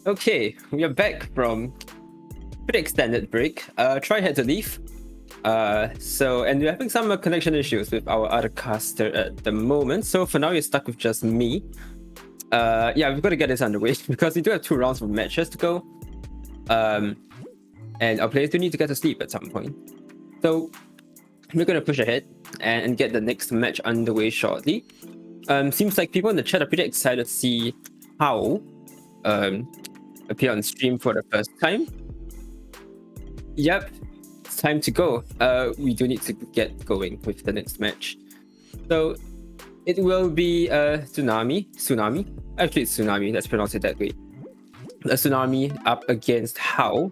Okay, we are back from pretty extended break. Troy had to leave. And we're having some connection issues with our other caster at the moment. So for now, you're stuck with just me. Yeah, we've got to get this underway because we do have 2 rounds of matches to go. And our players do need to get to sleep at some point. So we're going to push ahead and get the next match underway shortly. Seems like people in the chat are pretty excited to see how appear on stream for the first time. Yep, it's time to go. We do need to get going with the next match. So it will be Tsunami. Actually, it's Tsunami. Let's pronounce it that way. A Tsunami up against How.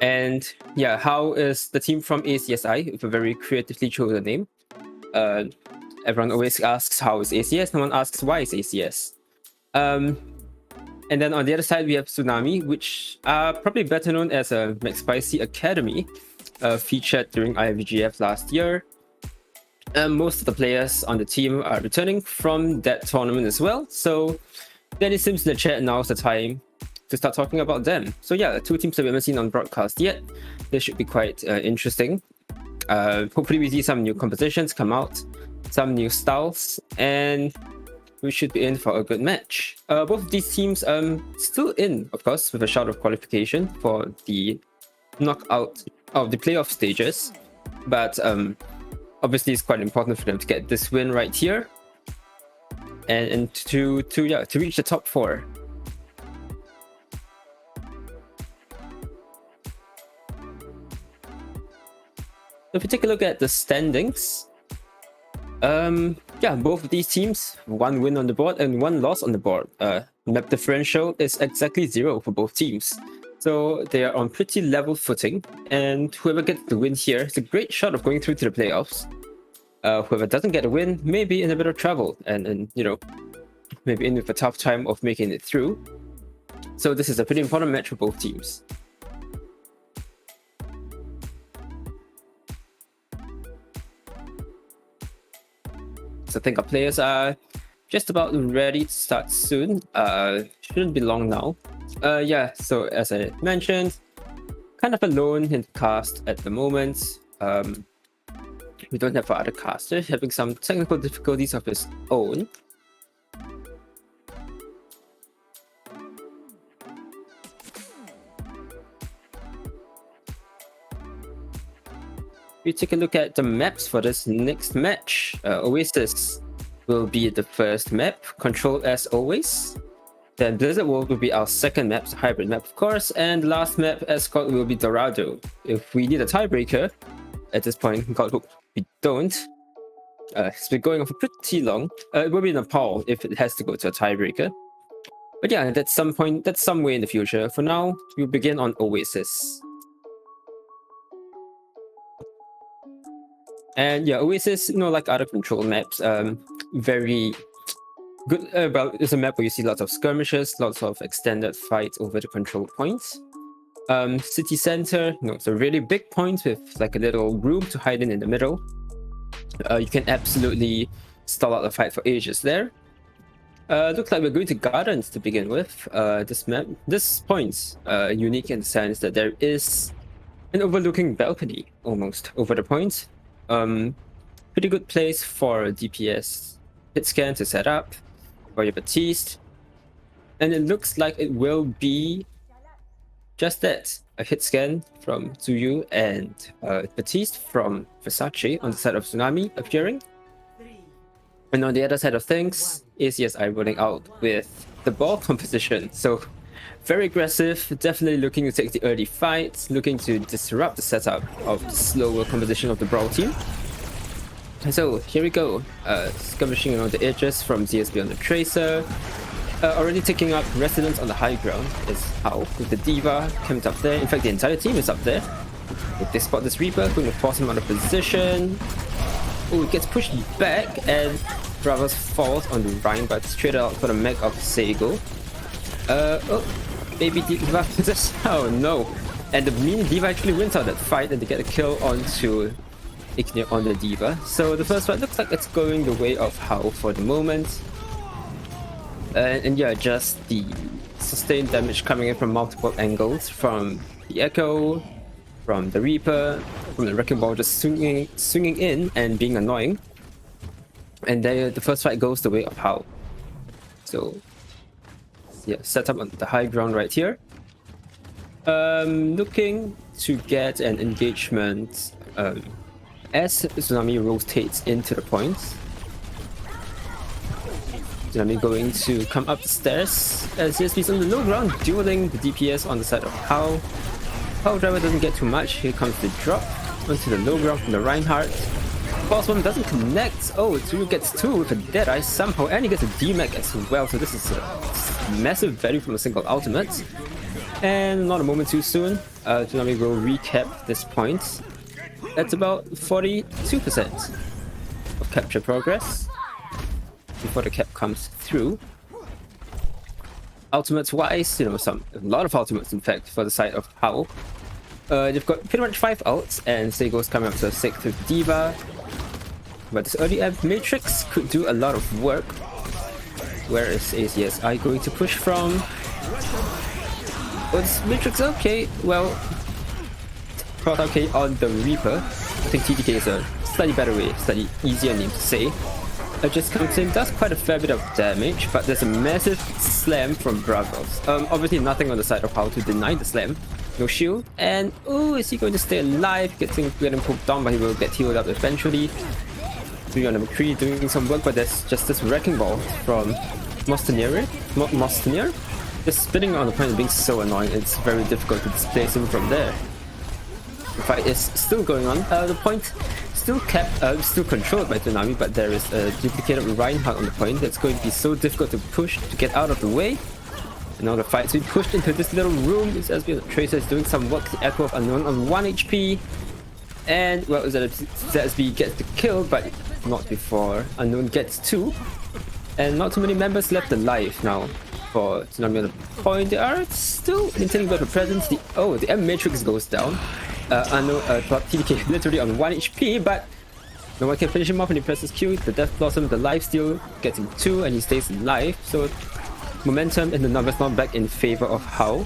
And yeah, How is the team from ACSI with a very creatively chosen name. Everyone always asks how is ACS. No one asks why is ACS. And then on the other side, we have Tsunami, which are probably better known as a McSpicy Academy, featured during IVGF last year. Most of the players on the team are returning from that tournament as well. So then it seems the chat now's the time to start talking about them. So yeah, 2 teams that we haven't seen on broadcast yet. This should be quite interesting. Hopefully we see some new compositions come out, some new styles, and we should be in for a good match. Both of these teams still in, of course, with a shot of qualification for the knockout of the playoff stages. But obviously, it's quite important for them to get this win right here, and to reach the top 4. So if you take a look at the standings. Yeah, both of these teams, 1 win on the board and 1 loss on the board. Map differential is exactly 0 for both teams. So they are on pretty level footing, and whoever gets the win here is a great shot of going through to the playoffs. Whoever doesn't get a win may be in a bit of trouble and you know, maybe in with a tough time of making it through. So this is a pretty important match for both teams. So I think our players are just about ready to start soon. Shouldn't be long now. Yeah, so as I mentioned, kind of alone in the cast at the moment. We don't have our other caster having some technical difficulties of his own. We take a look at the maps for this next match. Oasis will be the first map, controlled as always. Then Blizzard World will be our second map, the hybrid map of course, and the last map, Escort, will be Dorado. If we need a tiebreaker, at this point, God hope we don't. It's been going on for pretty long. It will be Nepal if it has to go to a tiebreaker. But yeah, that's some way in the future. For now, we'll begin on Oasis. And yeah, Oasis, you know, like other control maps, very good. Well, it's a map where you see lots of skirmishes, lots of extended fights over the control points. City center, no, it's a really big point with like a little room to hide in the middle. You can absolutely stall out the fight for ages there. Looks like we're going to gardens to begin with. This map, this point's unique in the sense that there is an overlooking balcony almost over the point. Pretty good place for a DPS hit scan to set up for your Baptiste. And it looks like it will be just that, a hit scan from Tsuyu and Baptiste from Versace on the side of Tsunami appearing. And on the other side of things, ACSI rolling out with the ball composition. So very aggressive, definitely looking to take the early fight, looking to disrupt the setup of the slower composition of the Brawl team. And so here we go, skirmishing around the edges from ZSB on the Tracer. Already taking up residence on the high ground is how, with the D.Va camped up there. In fact, the entire team is up there. If they spot this Reaper, going to force him out of position. Oh, it gets pushed back, and Bravos falls on the Rhine, but straight out for the mech of Seigo. Oh, maybe D.Va just, oh no. And the mean D.Va actually wins out that fight, and they get a kill onto Ignir on the D.Va. So the first fight looks like it's going the way of How for the moment. And yeah, just the sustained damage coming in from multiple angles, from the Echo, from the Reaper, from the Wrecking Ball just swinging in and being annoying. And then the first fight goes the way of How. So yeah, set up on the high ground right here. Looking to get an engagement as Tsunami rotates into the points. Tsunami going to come up the stairs as CSP's on the low ground, dueling the DPS on the side of How. How driver doesn't get too much. Here comes the drop onto the low ground from the Reinhardt. False one doesn't connect. Oh, Tsuyu gets 2 with a Deadeye somehow, and he gets a DMAC as well. So this is a massive value from a single ultimate. And not a moment too soon, Tsunami will recap this point. That's about 42% of capture progress before the cap comes through. Ultimates wise, you know, a lot of ultimates in fact for the side of How. They've got pretty much 5 ults, and Seigo's coming up to a 6th with D.Va. But this early amp Matrix could do a lot of work. Where is ACSI going to push from? Was Matrix okay? Well, brought okay on the Reaper. I think TTK is a slightly better way, slightly easier name to say. Just comes in, does quite a fair bit of damage, but there's a massive slam from Bravos. Obviously nothing on the side of How to deny the slam. No shield, and oh, is he going to stay alive? Getting poked down, but he will get healed up eventually. 3 on number 3 doing some work, but there's just this Wrecking Ball from Mostanier. Just spinning on the point and being so annoying, it's very difficult to displace him from there. The fight is still going on. The point still still controlled by Tsunami, but there is a duplicated Reinhardt on the point that's going to be so difficult to push to get out of the way. And now the fight's been pushed into this little room. This SB Tracer is doing some work. The Echo of Unknown on 1 HP. And, well, ZSB gets the kill, but not before Unknown gets 2. And not too many members left alive now for Tsunami on the point. They are still maintaining a bit of presence. The M-Matrix goes down. Unknown, TDK literally on 1 HP, but no one can finish him off when he presses Q. The Death Blossom, the lifesteal, gets him 2 and he stays alive. So momentum and the numbers not back in favor of How.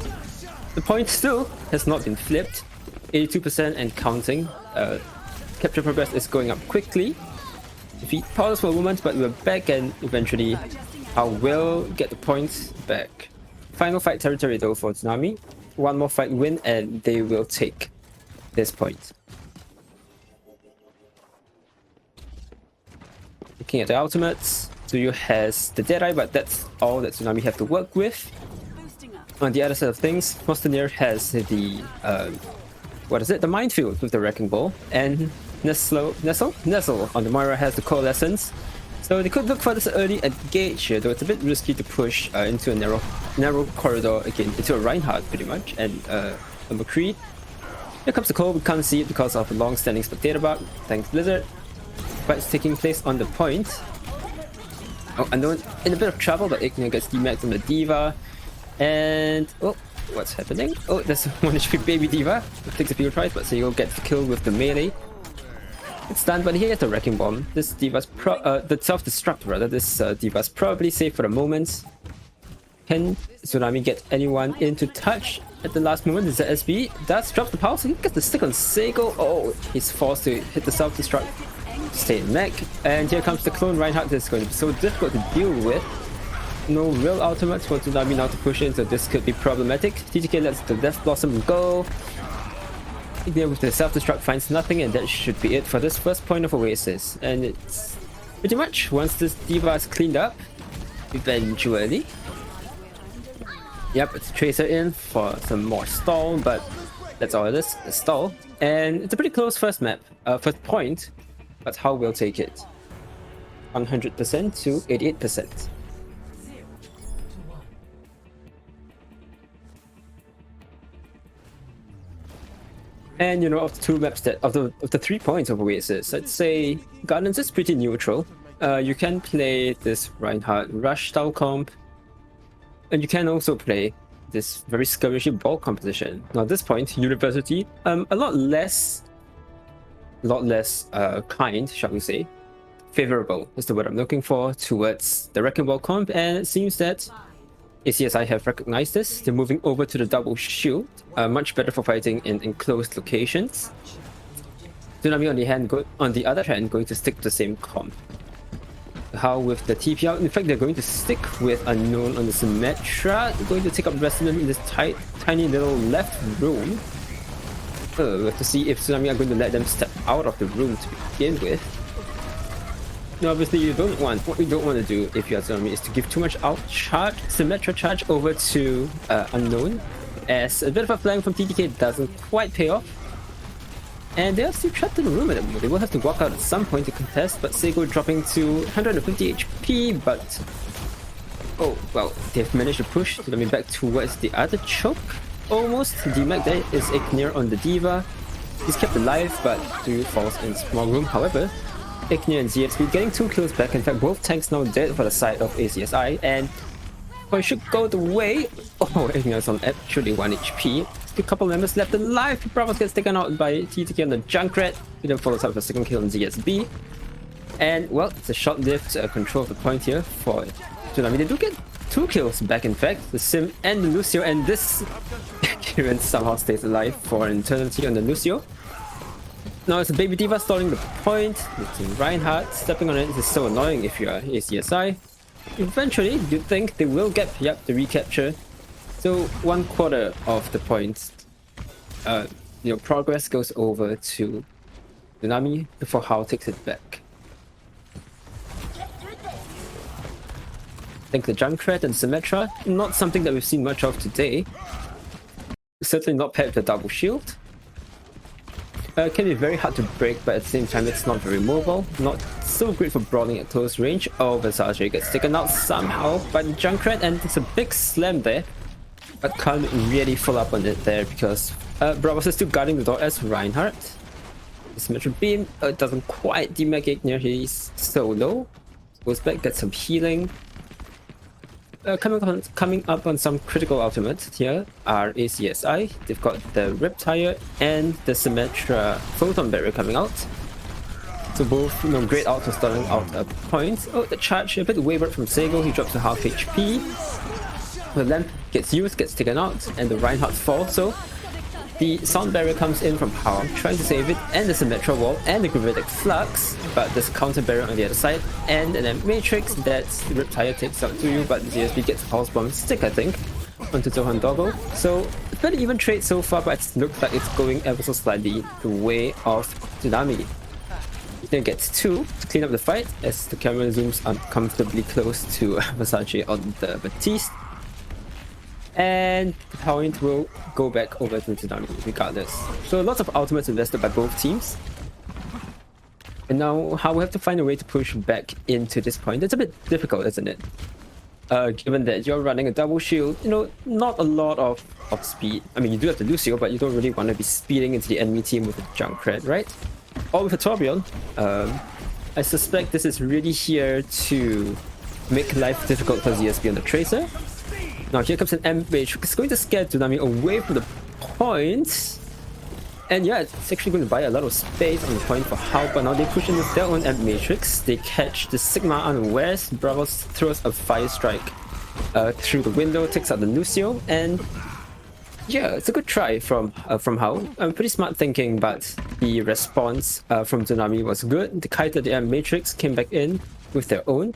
The point still has not been flipped. 82% and counting. Capture progress is going up quickly. Defeat paused for a moment, but we're back, and eventually How will get the points back. Final fight territory though for Tsunami. 1 more fight win and they will take this point. Looking at the ultimates, Tsuyu has the Deadeye, but that's all that Tsunami have to work with. On the other side of things, Mostanier has the the Minefield with the Wrecking Ball, and Nestle on the Moira has the Coalescence. So they could look for this early engage here, though it's a bit risky to push into a narrow corridor again, into a Reinhardt pretty much, and a McCree. Here comes the call, we can't see it because of a long-standing spectator bug. Thanks Blizzard. Fight's taking place on the point. Oh, Unknown in a bit of trouble, but Ignir gets DMAxed on the D.Va. And, oh, What's happening? Oh, there's 1 HP Baby Diva. It takes a few tries, but Sego gets killed with the melee. It's done, but he has the Wrecking Bomb. This Diva's the self-destruct rather. This Diva's probably safe for the moment. Can Tsunami get anyone into touch at the last moment? The ZSB does drop the power, so he gets the stick on Sego. Oh, he's forced to hit the self-destruct. Stay in mech. And here comes the clone Reinhardt. This is going to be so difficult to deal with. No real ultimates for Tsunami now to push in, so this could be problematic. TTK lets the Death Blossom go. There with the self-destruct finds nothing, and that should be it for this first point of Oasis. And it's pretty much once this Diva is cleaned up, eventually. Yep, it's Tracer in for some more stall, but that's all it is, a stall. And it's a pretty close first map, first point, but how we'll take it. 100% to 88%. And you know, of the 2 maps that of the 3 points of Oasis, I'd say Gardens is pretty neutral. You can play this Reinhardt rush style comp, and you can also play this very skirmishy ball composition. Now at this point, University, a lot less kind, shall we say, favorable is the word I'm looking for towards the Wrecking Ball comp, and it seems that ACSI have recognized this. They're moving over to the double shield, much better for fighting in enclosed locations. Tsunami on the other hand, going to stick to the same comp. How with the TP out? In fact, they're going to stick with Unknown on the Symmetra. They're going to take up Resonant in this tiny little left room. We have to see if Tsunami are going to let them step out of the room to begin with. Now, obviously, what we don't want to do if you are Tsunami is to give too much out charge, Symmetra charge over to Unknown, as a bit of a flank from TTK doesn't quite pay off. And they are still trapped in the room at the moment. They will have to walk out at some point to contest, but Sego dropping to 150 HP, but oh, well, they've managed to push Tsunami back towards the other choke. Almost. D-Mac there is Ignir on the Diva. He's kept alive, but do falls in small room. However, Ignir and ZXP getting 2 kills back. In fact, both tanks now dead for the side of ACSI, and well, it should go the way. Oh, Ignir is on actually 1 HP. Still a couple members left alive. Bravos gets taken out by TTK on the Junkrat. He then follows up with a second kill on ZSB. And well, it's a short-lived control of the point here for Tsunami. They do get 2 kills back, in fact, the Sim and the Lucio, and this Kieran somehow stays alive for an eternity on the Lucio. Now it's a Baby Diva stalling the point. It's Reinhardt stepping on it. This is so annoying if you are ACSI. Eventually, you'd think they will get the recapture. So 1/4 of the points, progress goes over to Tsunami before Hao takes it back. I think the Junkrat and Symmetra, not something that we've seen much of today. Certainly not paired with the double shield. Can be very hard to break, but at the same time it's not very mobile. Not so great for brawling at close range. Oh, Visage gets taken out somehow by the Junkrat, and it's a big slam there. But can't really follow up on it there because Bravos is still guarding the door as Reinhardt. The Symmetra Beam doesn't quite demag Ignir, he's so low. Goes back, gets some healing. Coming up on some critical ultimates here are ACSI. They've got the Riptire and the Symmetra Photon Barrier coming out. So both, great out for starting out a point. Oh, the charge a bit wavered from Sego. He drops to half HP. The lamp gets used, gets taken out, and the Reinhardt falls. So the Sound Barrier comes in from Hao, trying to save it, and the Symmetra Wall, and the Gravitic Flux, but there's Counter Barrier on the other side, and then Matrix that Riptire takes out to you, but ZSB gets Pulse Bomb Stick, I think, onto Zohan Doggo. So, fairly even trade so far, but it looks like it's going ever so slightly the way of Tsunami. He then gets 2 to clean up the fight, as the camera zooms uncomfortably close to Versace on the Batiste. And the point will go back over to Tsunami regardless. So lots of ultimates invested by both teams. And now how we have to find a way to push back into this point. It's a bit difficult, isn't it? Given that you're running a double shield, not a lot of speed. I mean, you do have the Lucio, but you don't really want to be speeding into the enemy team with a Junkrat, right? Or with a Torbjorn. I suspect this is really here to make life difficult for ZSB on the Tracer. Now here comes an M Matrix. It's going to scare Tsunami away from the point. And yeah, it's actually going to buy a lot of space on the point for Hao, but now they push in with their own M Matrix. They catch the Sigma unawares. Bravos throws a Fire Strike through the window, takes out the Lucio, and yeah, it's a good try from Hao. Pretty smart thinking, but the response from Tsunami was good. They kited the M Matrix, came back in with their own,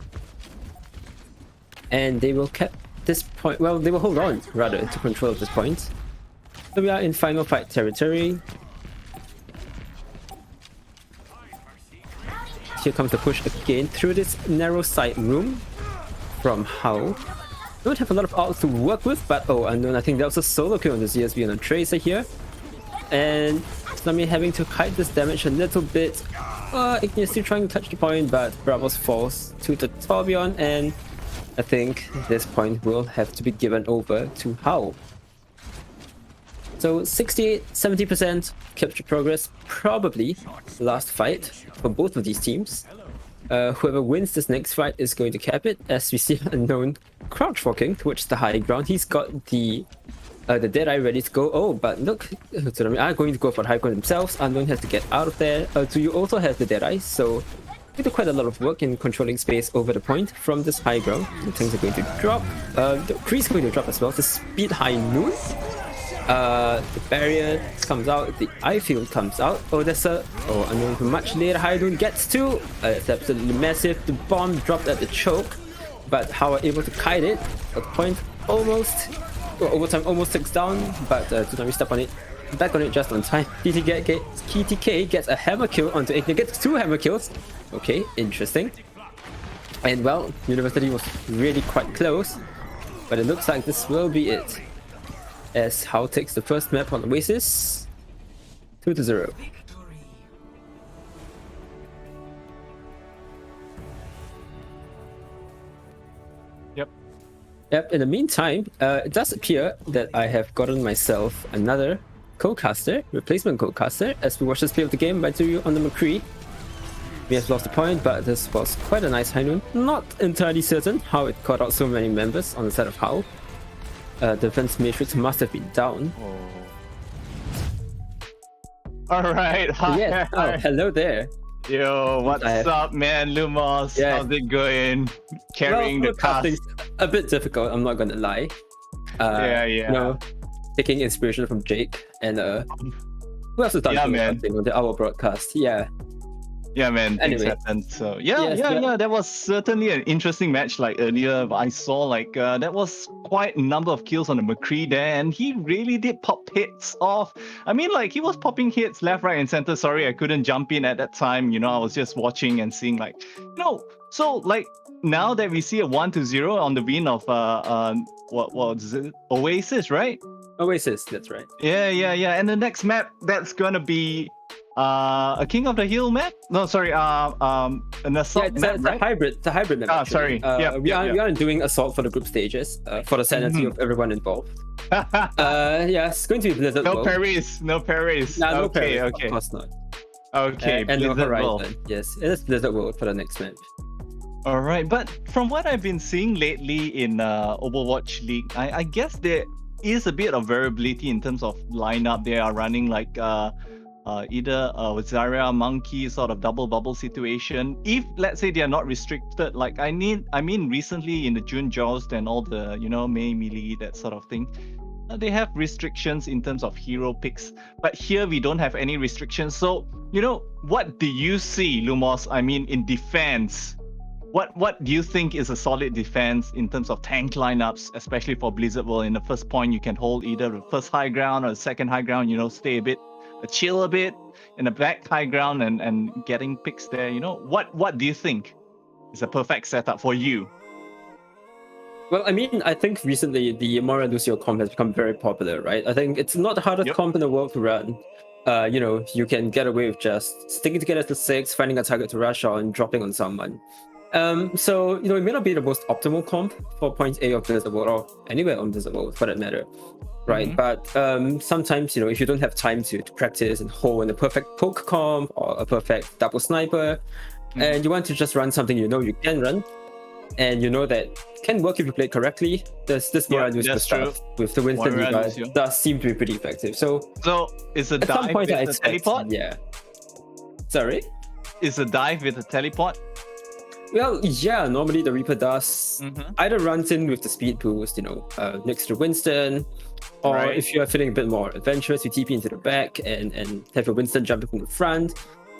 and they will keep this point. Well, they will hold on rather to control of this point. So we are in final fight territory. Here comes the push again through this narrow side room from Hao. Don't have a lot of ults to work with, but oh, Unknown, I think that was a solo kill on the ZSB on a Tracer here. And Tsunami having to hide this damage a little bit. Ignis still trying to touch the point, but Bravos falls to the Torbjorn, and I think this point will have to be given over to Hao. So 68-70% capture progress, probably the last fight for both of these teams. Whoever wins this next fight is going to cap it, as we see Unknown crouch walking towards the high ground. He's got the Deadeye ready to go. Oh, but look, Tsunami are going to go for the high ground themselves. Unknown has to get out of there. So you also have the Deadeye, so they do quite a lot of work in controlling space over the point from this high ground. The tanks are going to drop. The Kree's going to drop as well. The speed high Noon. The barrier comes out, the eye field comes out. Oh, there's a Unknown much later. High Noon gets to. It's absolutely massive. The bomb dropped at the choke, but how are able to kite it at the point almost. Overtime almost takes down, but Tsunami step on it. Back on it just on time. KTK gets a hammer kill onto Ignis. Gets 2 hammer kills. Okay, interesting. And well, University was really quite close, but it looks like this will be it. As Hao takes the first map on Oasis, 2-0. Yep, in the meantime, it does appear that I have gotten myself another co-caster, replacement co-caster, as we watch this play of the game by Tsuyu on the McCree. We have lost a point, but this was quite a nice high noon. Not entirely certain how it caught out so many members on the side of Hao. Defense matrix must have been down. Alright, hi. Yes. Oh, hello there. Yo, what's up, man? Lumos, how's it going? Carrying the cast. A bit difficult, I'm not gonna lie. You know, taking inspiration from Jake and who else has done something on our broadcast? Yeah, man, things happen. So yeah, that was certainly an interesting match. Like earlier, I saw like that was quite a number of kills on the McCree there, and he really did pop hits off. I mean, like he was popping hits left, right, and center. Sorry, I couldn't jump in at that time. You know, I was just watching and seeing like, so like now that we see a 1-0 on the win of what was it? Oasis, right? Oasis, that's right. Yeah. And the next map that's gonna be a King of the Hill map? No, sorry, an assault map, it's a hybrid map. Actually. Sorry. We aren't doing assault for the group stages, for the sanity of everyone involved. It's going to be Blizzard No World. No Paris. No okay. Paris, of course not. Okay, and no Blizzard Horizon. World. Yes, it is Blizzard World for the next map. Alright, but from what I've been seeing lately in Overwatch League, I guess there is a bit of variability in terms of lineup. They are running like either with Zarya Monkey sort of double bubble situation. If let's say they are not restricted, like I mean recently in the June Joust and all the May melee, that sort of thing, they have restrictions in terms of hero picks, but here we don't have any restrictions. So what do you see, Lumos? I mean, in defense, what do you think is a solid defense in terms of tank lineups, especially for Blizzard World? In the first point, you can hold either the first high ground or the second high ground, stay a bit, chill a bit in the back high ground and getting picks there. What do you think is a perfect setup for you? Well, I mean, I think recently the Moira Lucio comp has become very popular, right? I think it's not the hardest comp in the world to run. You can get away with just sticking together to 6, finding a target to rush on, dropping on someone. So it may not be the most optimal comp for point A of Blizzard World or anywhere on Blizzard World for that matter, right? But sometimes if you don't have time to practice and hone in a perfect poke comp or a perfect double sniper, and you want to just run something you can run, and you know that can work if you play it correctly. This Yeah, Moira Lucio that's stuff with the Winston Moira Diva Lucio. does seem to be pretty effective. So it's a at some dive point I with a expect, teleport. yeah. Sorry. It's a dive with a teleport. Well, yeah, normally the Reaper does either runs in with the speed boost, next to Winston, or Right. if you are feeling a bit more adventurous, you TP into the back and have your Winston jumping from the front.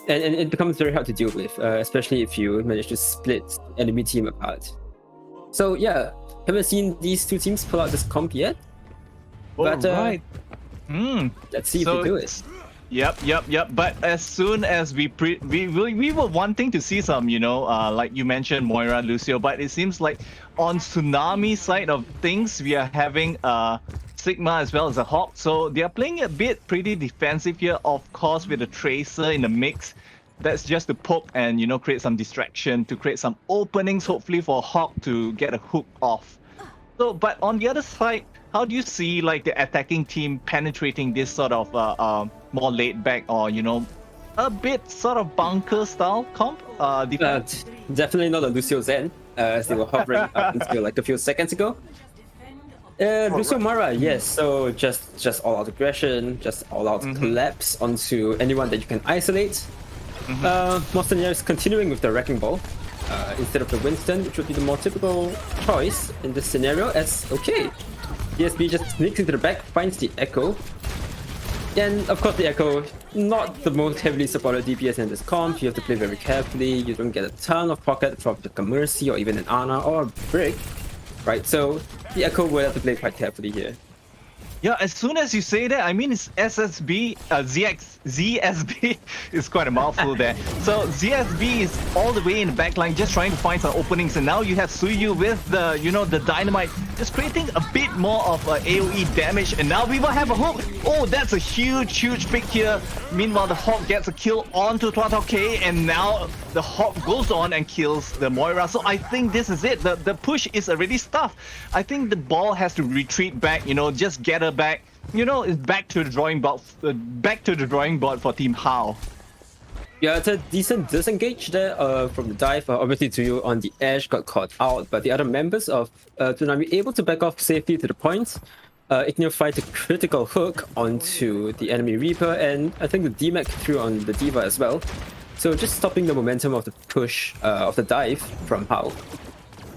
And it becomes very hard to deal with, especially if you manage to split enemy team apart. So yeah, haven't seen these two teams pull out this comp yet. But right. Let's see if So they do it. Yep. But as soon as we were wanting to see some, like you mentioned, Moira, Lucio, but it seems like on Tsunami side of things, we are having Sigma as well as a Hawk. So they are playing a bit pretty defensive here, of course, with a Tracer in the mix. That's just to poke and, create some distraction, to create some openings, hopefully for Hawk to get a hook off. So, but on the other side, how do you see like the attacking team penetrating this sort of more laid back or a bit sort of bunker style comp defense? Definitely not a Lucio Zen, as they were hovering up until like a few seconds ago. Lucio Mara, yes. So just all out aggression, just all out collapse onto anyone that you can isolate. Monstania is continuing with the Wrecking Ball instead of the Winston, which would be the more typical choice in this scenario. As okay, DSB just sneaks into the back, finds the Echo, and of course the Echo, not the most heavily supported DPS in this comp. You have to play very carefully. You don't get a ton of pocket from like a Mercy or even an Ana or a Brick, right? So the Echo will have to play quite carefully here. Yeah, as soon as you say that, I mean it's SSB, ZSB is quite a mouthful there. So ZSB is all the way in the back line, just trying to find some openings, and now you have Suyu with the, the dynamite, just creating a bit more of AoE damage, and now we will have a hook. Oh, that's a huge pick here. Meanwhile, the Hawk gets a kill onto Twatao K, and now the Hawk goes on and kills the Moira. So I think this is it. The push is already stuffed. I think the ball has to retreat back, just get her back. It's back to the drawing board for Team Hao. Yeah, it's a decent disengage there from the dive. Obviously, Tsuyu on the edge got caught out, but the other members of Tsunami able to back off safely to the point. Igneo finds a critical hook onto the enemy Reaper, and I think the DMAC threw on the Diva as well. So just stopping the momentum of the push of the dive from Hao.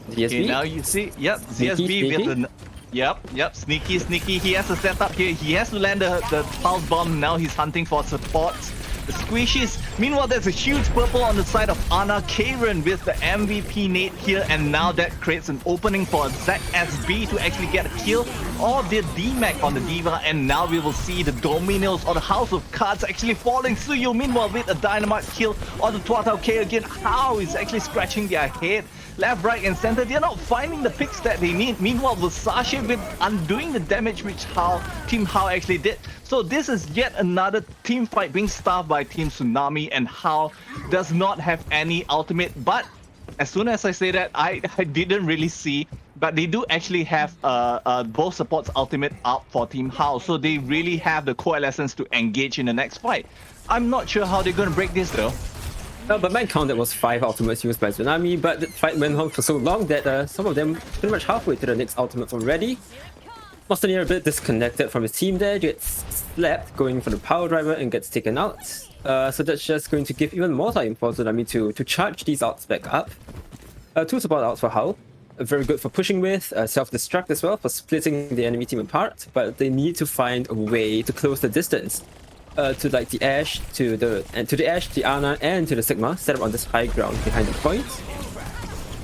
ZSB. Okay, now you see, ZSB with an... Yep, sneaky. He has to set up here. He has to land the pulse bomb. Now he's hunting for supports. The squishies. Meanwhile, there's a huge purple on the side of Ana Karen with the MVP nade here, and now that creates an opening for ZSB to actually get a kill, or the DMAC on the Diva, and now we will see the Dominos or the House of Cards actually falling. Suyu, meanwhile, with a dynamite kill on the Twatao K again. How is actually scratching their head. Left, right, and center, they're not finding the picks that they need. Meanwhile, Versace with undoing the damage which Team Hao actually did. So this is yet another team fight being starved by Team Tsunami, and Hao does not have any ultimate. But as soon as I say that, I didn't really see, but they do actually have both supports ultimate out for Team Hao. So they really have the coalescence to engage in the next fight. I'm not sure how they're going to break this though. No, but my count, that was 5 ultimates used by Tsunami, but the fight went on for so long that some of them pretty much halfway to the next ultimate already. Monstania a bit disconnected from his team there, gets slapped going for the power driver and gets taken out. So that's just going to give even more time for Tsunami to charge these ults back up. 2 support outs for Hao, very good for pushing with, self-destruct as well for splitting the enemy team apart, but they need to find a way to close the distance. To like the Ashe, to the Ashe, the Ana, and to the Sigma, set up on this high ground behind the point.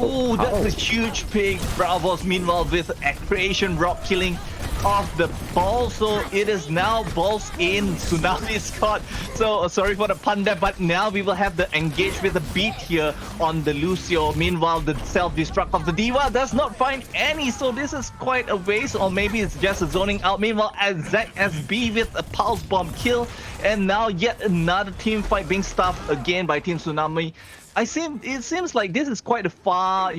Oh, that's a huge pick. Bravos, meanwhile, with a creation rock killing off the ball. So it is now balls in Tsunami's court. So sorry for the pun there, but now we will have the engage with the beat here on the Lucio. Meanwhile, the self-destruct of the Diva does not find any. So this is quite a waste, or maybe it's just a zoning out. Meanwhile, as ZSB with a pulse bomb kill, and now yet another team fight being stuffed again by Team Tsunami. It seems like this is quite a far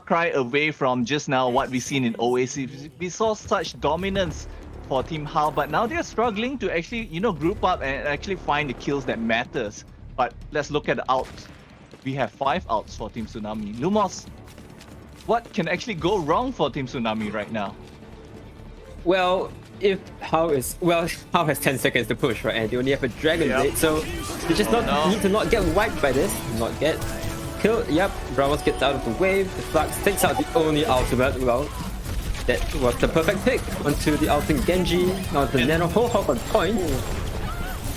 cry away from just now what we've seen in OAC. We saw such dominance for Team Hao, but now they're struggling to actually, group up and actually find the kills that matters. But let's look at the outs. We have 5 outs for Team Tsunami. Lumos. what can actually go wrong for Team Tsunami right now? Well, if How How has 10 seconds to push, right? And they only have a Dragon Yep. Blade, so they just need to not get wiped by this, not get killed. Yep, Bravos gets out of the wave, the Flux takes out the only ultimate. Well, that was the perfect pick onto the ultimate Genji. Now the Nano whole hop on point.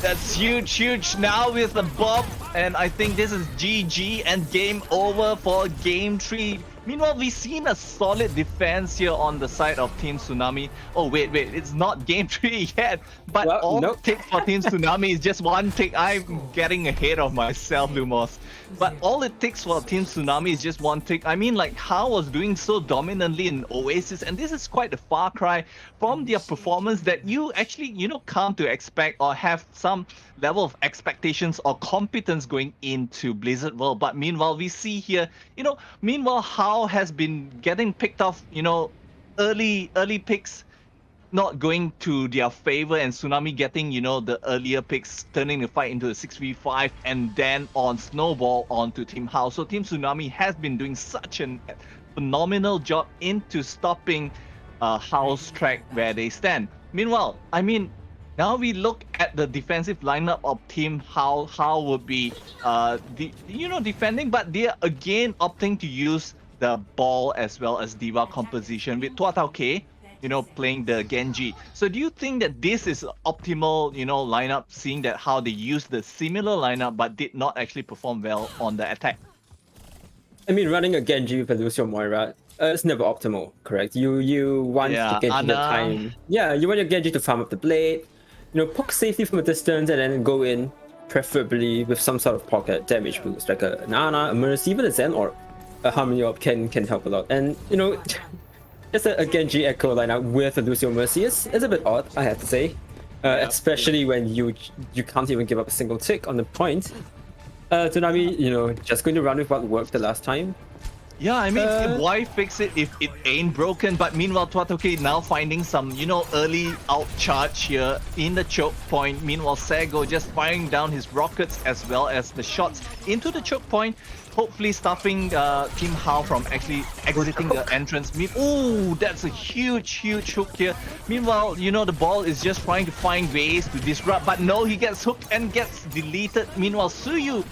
That's huge now with the Bob, and I think this is GG and game over for game 3. Meanwhile, we've seen a solid defense here on the side of Team Tsunami. Oh wait, it's not game 3 yet, but Well, all nope. it takes for Team Tsunami is just one tick. I'm getting ahead of myself, Lumos. But all it takes for Team Tsunami is just one tick. I mean, like, How was doing so dominantly in Oasis, and this is quite a far cry from their performance that you actually, come to expect or have some level of expectations or competence going into Blizzard World. But meanwhile, we see here, How has been getting picked off, early picks not going to their favor, and Tsunami getting, the earlier picks, turning the fight into a 6v5, and then on snowball onto Team How. So Team Tsunami has been doing such a phenomenal job into stopping How's track where they stand. Meanwhile, I mean, now we look at the defensive lineup of Team How. How would be, defending, but they're again opting to use the ball as well as Diva composition with Tua K, playing the Genji. So do you think that this is optimal, lineup, seeing that how they used the similar lineup but did not actually perform well on the attack? I mean, running a Genji with a Lucio Moira, it's never optimal, correct? You want the Genji to time. Yeah, you want your Genji to farm up the blade, poke safely from a distance, and then go in, preferably with some sort of pocket damage boost, like an Ana, a Mercy, even a Zen, or a Harmony Orb can help a lot. And just a Genji Echo lineup with a Lucio Mercy is a bit odd, I have to say. Especially when you can't even give up a single tick on the point. Tsunami, just going to run with what worked the last time. Yeah, I mean, why fix it if it ain't broken? But meanwhile, Tuatoke now finding some, early out charge here in the choke point. Meanwhile, Sago just firing down his rockets as well as the shots into the choke point, hopefully stopping Team How from actually exiting the entrance. Ooh, that's a huge hook here. Meanwhile, the ball is just trying to find ways to disrupt, but no, he gets hooked and gets deleted. Meanwhile, Suyu,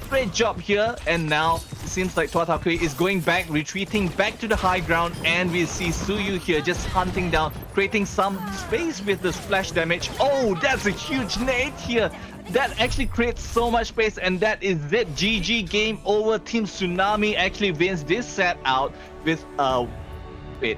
great job here, and now it seems like Tuatake is going back, retreating back to the high ground, and we see Suyu here just hunting down, creating some space with the splash damage. Oh, that's a huge nade here. That actually creates so much space, and that is it. GG, game over. Team Tsunami actually wins this set out with wait.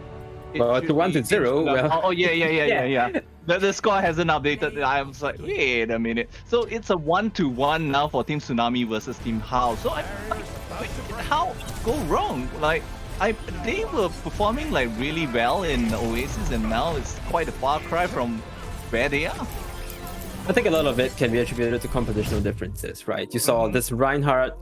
Well, it's a 1-0. Well, oh yeah. The score hasn't updated. I was like, wait a minute. So it's a 1-1 now for Team Tsunami versus Team How. So how go wrong? They were performing really well in Oasis, and now it's quite a far cry from where they are. I think a lot of it can be attributed to compositional differences, right? You saw this Reinhardt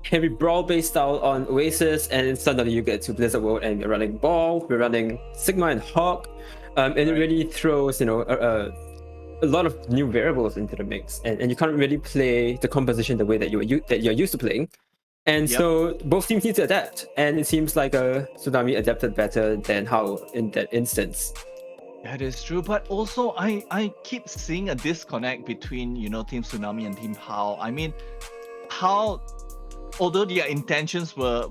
heavy brawl-based style on Oasis, and suddenly you get to Blizzard World and you're running Ball, we're running Sigma and Hawk, and it really throws, a lot of new variables into the mix, and you can't really play the composition the way that you're used to playing. And so both teams need to adapt, and it seems like Tsunami adapted better than How in that instance. That is true, but also I keep seeing a disconnect between Team Tsunami and Team How. I mean, How, although their intentions were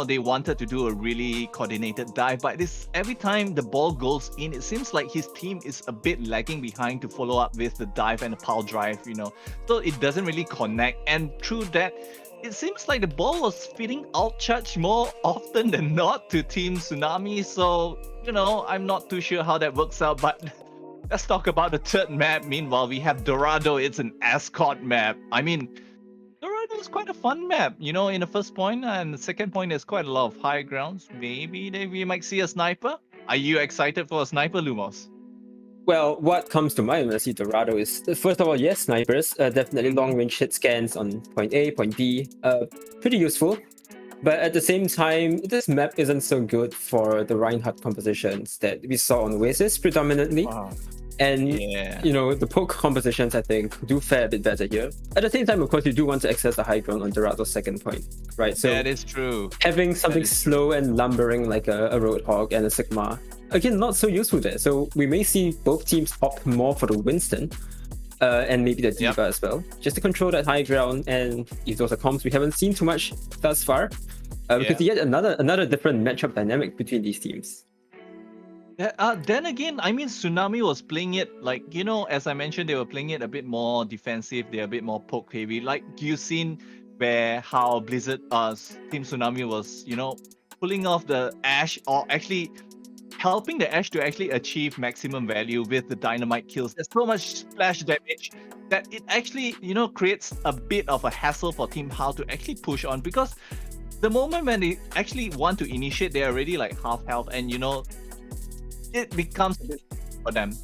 they wanted to do a really coordinated dive, but every time the ball goes in, it seems like his team is a bit lagging behind to follow up with the dive and the power drive, so it doesn't really connect. And through that, it seems like the ball was feeding out charge more often than not to Team Tsunami. So I'm not too sure how that works out, but let's talk about the third map. Meanwhile, we have Dorado. It's an escort map. I mean, Dorado is quite a fun map, in the first point, and the second point is quite a lot of high grounds. Maybe we might see a sniper. Are you excited for a sniper, Lumos? Well, what comes to mind when I see Dorado is, first of all, yes, snipers, definitely long-range hit scans on point A, point B, pretty useful. But at the same time, this map isn't so good for the Reinhardt compositions that we saw on Oasis predominantly. Wow. And Yeah. the poke compositions I think do fare a bit better here. At the same time, of course, you do want to access the high ground on Dorado's second point, right? So That is true. having something slow and lumbering like a Roadhog and a Sigma, again, not so useful there. So we may see both teams opt more for the Winston and maybe the Diva as well, just to control that high ground. And if those are comps we haven't seen too much thus far, we could see yet another different matchup dynamic between these teams. Then again, I mean, Tsunami was playing it like, as I mentioned, they were playing it a bit more defensive. They're a bit more poke heavy. Like you've seen how Blizzard, Team Tsunami was, pulling off the Ashe, or actually helping the Ashe to actually achieve maximum value with the dynamite kills. There's so much splash damage that it actually, creates a bit of a hassle for Team How to actually push on, because the moment when they actually want to initiate, they're already like half health, and it becomes a bit for them.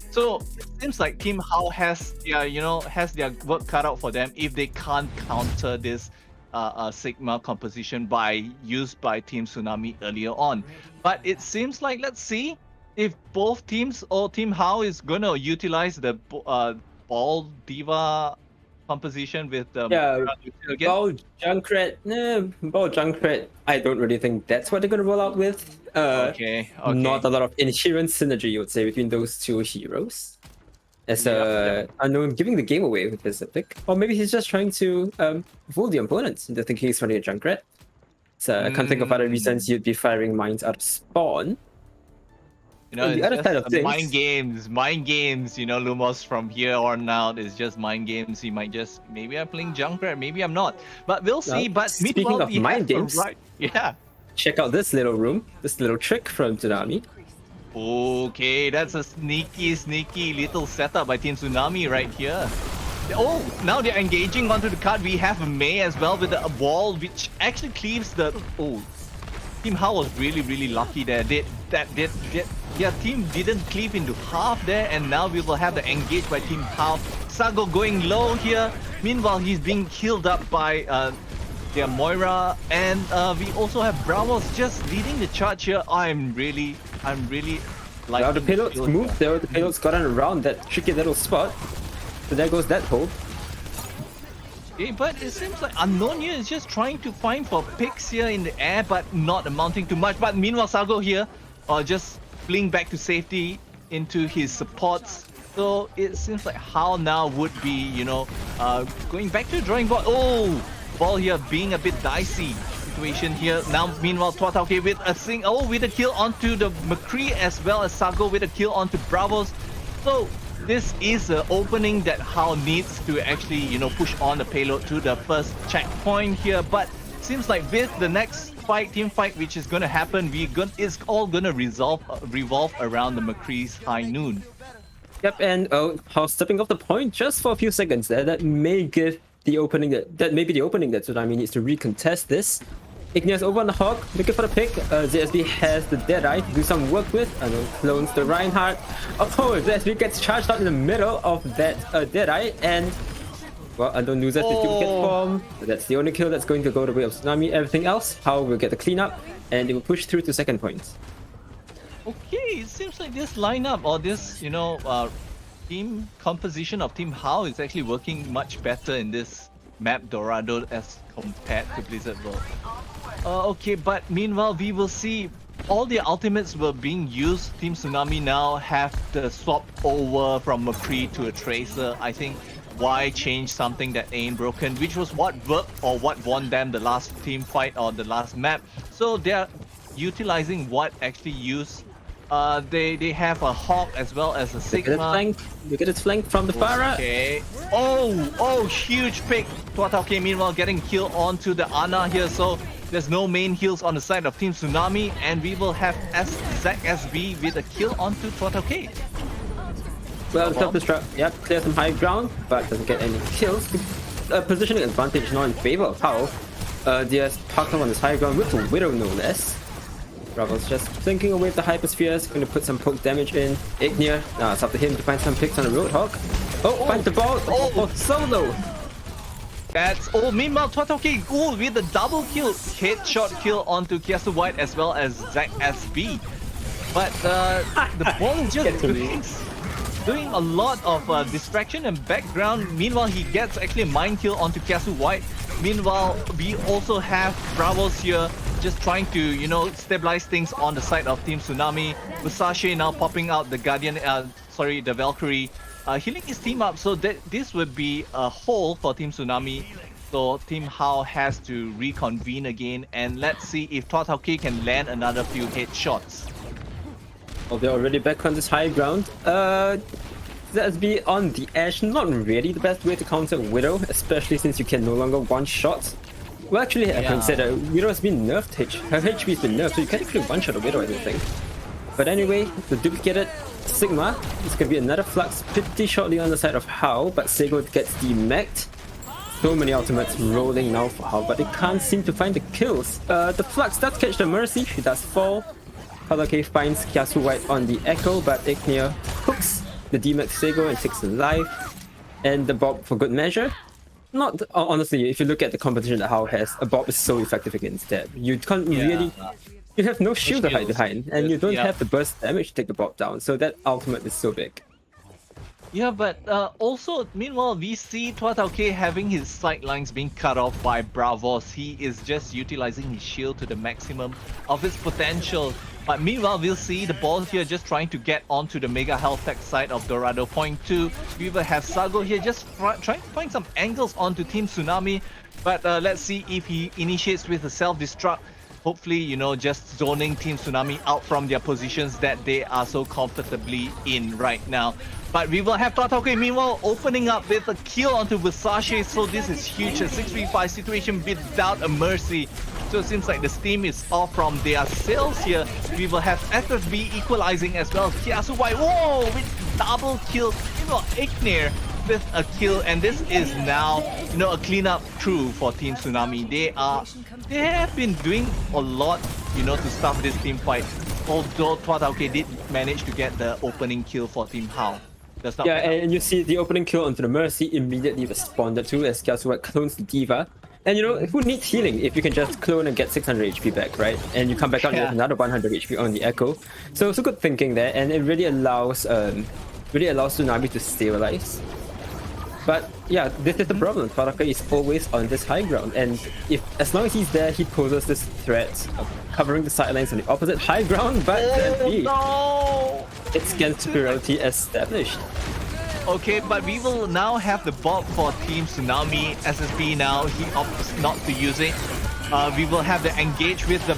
So it seems like Team How has their work cut out for them if they can't counter this Sigma composition used by Team Tsunami earlier on. But it seems like, let's see if both teams or Team How is gonna utilize the Ball Diva composition with the Ball Junkrat. I don't really think that's what they're gonna roll out with. Okay. Not a lot of inherent synergy, you would say, between those two heroes. As Unknown giving the game away with his pick, or maybe he's just trying to fool the opponents into thinking he's running a Junkrat. So I can't think of other reasons you'd be firing mines out of spawn. The other side of things, mind games, Lumos, from here on out is just mind games. He might just, maybe I'm playing Junkrat, maybe I'm not, but we'll see. But speaking of mind games, check out this little room, this little trick from Tsunami. Okay, that's a sneaky little setup by Team Tsunami right here. Oh, now they're engaging onto the card. We have May as well with a wall, which actually cleaves the. Oh, Team How was really lucky there. Their team didn't cleave into half there, and now we will have the engage by Team How. Sago going low here. Meanwhile, he's being healed up by their Moira, and we also have Bravos just leading the charge here. I'm really like. Now the payloads moved there. The payloads got around that tricky little spot. So there goes that hole. Okay, but it seems like Unknown here is just trying to find for picks here in the air, but not amounting to much. But meanwhile, Sago here, just fleeing back to safety into his supports. So it seems like How now would be, going back to the drawing board. Oh, Ball here being a bit dicey situation here. Now, meanwhile, Twatauke with with a kill onto the McCree, as well as Sago with a kill onto Bravos. So this is an opening that How needs to actually, push on the payload to the first checkpoint here. But seems like with the next team fight, which is going to happen, it's all going to revolve around the McCree's High Noon. Yep, and How stepping off the point just for a few seconds there. That may give the opening that may be the opening that Tsunami needs to recontest this. Igneous over on the Hawk, looking for the pick. ZSB has the Deadeye to do some work with. Clones the Reinhardt. Oh, ZSB gets charged out in the middle of that Deadeye, and well, Unknown loses the duplicate form. That's the only kill that's going to go the way of Tsunami. Everything else, How will get the cleanup, and it will push through to second point. Okay, it seems like this lineup, or this, team composition of Team How is actually working much better in this map Dorado as compared to Blizzard World. Okay, but meanwhile, we will see all the ultimates were being used. Team Tsunami now have the swap over from McCree to a Tracer. I think why change something that ain't broken, which was what worked or what won them the last team fight or the last map. So they're utilizing what actually used. They have a Hawk as well as a Sigma. Look at its flank from the far right. Okay. Oh, huge pick. Twatauke meanwhile getting kill onto the Ana here, so there's no main heals on the side of Team Tsunami, and we will have ZSB with a kill onto Twatauke. Well, self-destruct, clear some high ground, but doesn't get any kills. Positioning advantage not in favor of How. DS parked on this high ground with a Widow no less. Bravo's just flanking away the Hyperspheres, going to put some poke damage in. Ignea, it's up to him to find some picks on the Roadhog. Find the ball! Solo! Meanwhile, Twatauke with a double kill, headshot kill onto Kiasu White as well as ZSB. But the ball is just doing a lot of distraction and background. Meanwhile, he gets actually a mind kill onto Kiasu White. Meanwhile, we also have Bravos here just trying to, you know, stabilize things on the side of Team Tsunami. Versace now popping out the Guardian, the Valkyrie, healing his team up. So that this would be a hole for Team Tsunami. So Team Hao has to reconvene again, and let's see if Twatauke can land another few headshots. Well, they're already back on this high ground. Let's be on the edge. Not really the best way to counter Widow, especially since you can no longer one-shot. Well, actually, I can say that Widow has been nerfed. Her HP has been nerfed, so you can't actually one-shot a Widow, I don't think. But anyway, the duplicated Sigma is going to be another Flux pretty shortly on the side of Hao, but Sego gets demacked. So many ultimates rolling now for Hao, but they can't seem to find the kills. The Flux does catch the Mercy, she does fall. Halake finds Kiasu White on the Echo, but Ignea hooks the demax Sego and takes the life. And the Bob for good measure. Not honestly, if you look at the competition that Hao has, a Bob is so effective against that. You can't really... You have no shield to hide behind, and you don't have the burst damage to take the Bob down, so that ultimate is so big. Yeah, but also, meanwhile, we see Twatauke having his sidelines being cut off by Bravos. He is just utilizing his shield to the maximum of his potential. But meanwhile, we'll see the ball here just trying to get onto the Mega Health Tech side of Dorado. Point 2, we will have Sago here just trying to find some angles onto Team Tsunami. But let's see if he initiates with a self-destruct. Hopefully, you know, just zoning Team Tsunami out from their positions that they are so comfortably in right now. But we will have Twatauke meanwhile opening up with a kill onto Versace, so this is huge, a 6v5 situation without a mercy. So it seems like the steam is off from their sails here. We will have SSB equalizing as well. Kiasu White, whoa, with double kill. Meanwhile, Ignea with a kill, and this is now, you know, a cleanup crew for Team Tsunami. They have been doing a lot, you know, to stop this team fight. Although Twatauke did manage to get the opening kill for Team Hao. Yeah, and you see the opening kill onto the Mercy immediately responded to as Kiasu White clones the Diva. And you know, who needs healing if you can just clone and get 600 HP back, right? And you come back out with another 100 HP on the Echo. So it's a good thinking there, and it really allows Tsunami to stabilize. But yeah, this is the problem. Twatauke is always on this high ground, and as long as he's there, he poses this threat of covering the sidelines on the opposite high ground. But it's Conspiracy established. Okay, but we will now have the Bob for Team Tsunami. SSB now, he opts not to use it. We will have the engage with the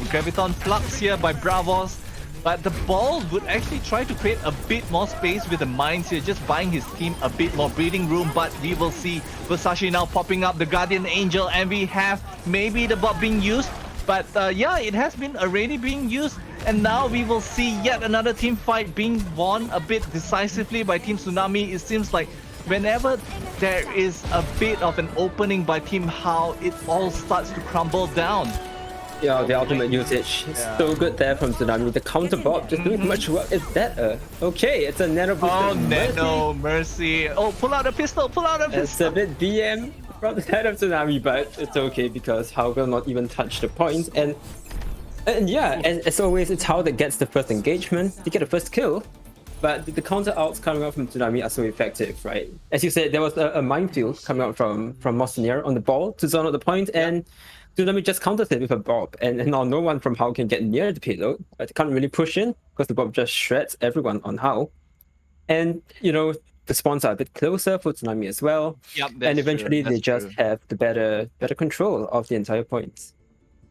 Graviton Flux here by Bravos. But the ball would actually try to create a bit more space with the mines here, just buying his team a bit more breathing room. But we will see Versace now popping up the Guardian Angel, and we have maybe the Bob being used. But yeah, it has been already being used. And now we will see yet another team fight being won a bit decisively by Team Tsunami. It seems like whenever there is a bit of an opening by Team Hao, it all starts to crumble down. Yeah, the ultimate usage is so good there from Tsunami. The counter Bob just doing much work. Is that okay? It's a nano booster. Oh, nano mercy. Oh, pull out a pistol, pull out a pistol. It's a bit BM from the side of Tsunami, but it's okay because Hao will not even touch the point. And yeah, as always, it's Hao that gets the first engagement to get the first kill. But the counter outs coming out from Tsunami are so effective, right? As you said, there was a minefield coming out from Monseigneur on the ball to zone out the point, and Tsunami just counters it with a Bob, and now no one from Hao can get near the payload. But they can't really push in because the Bob just shreds everyone on Hao. And you know, the spawns are a bit closer for Tsunami as well. Yep, and eventually they just have the better control of the entire point.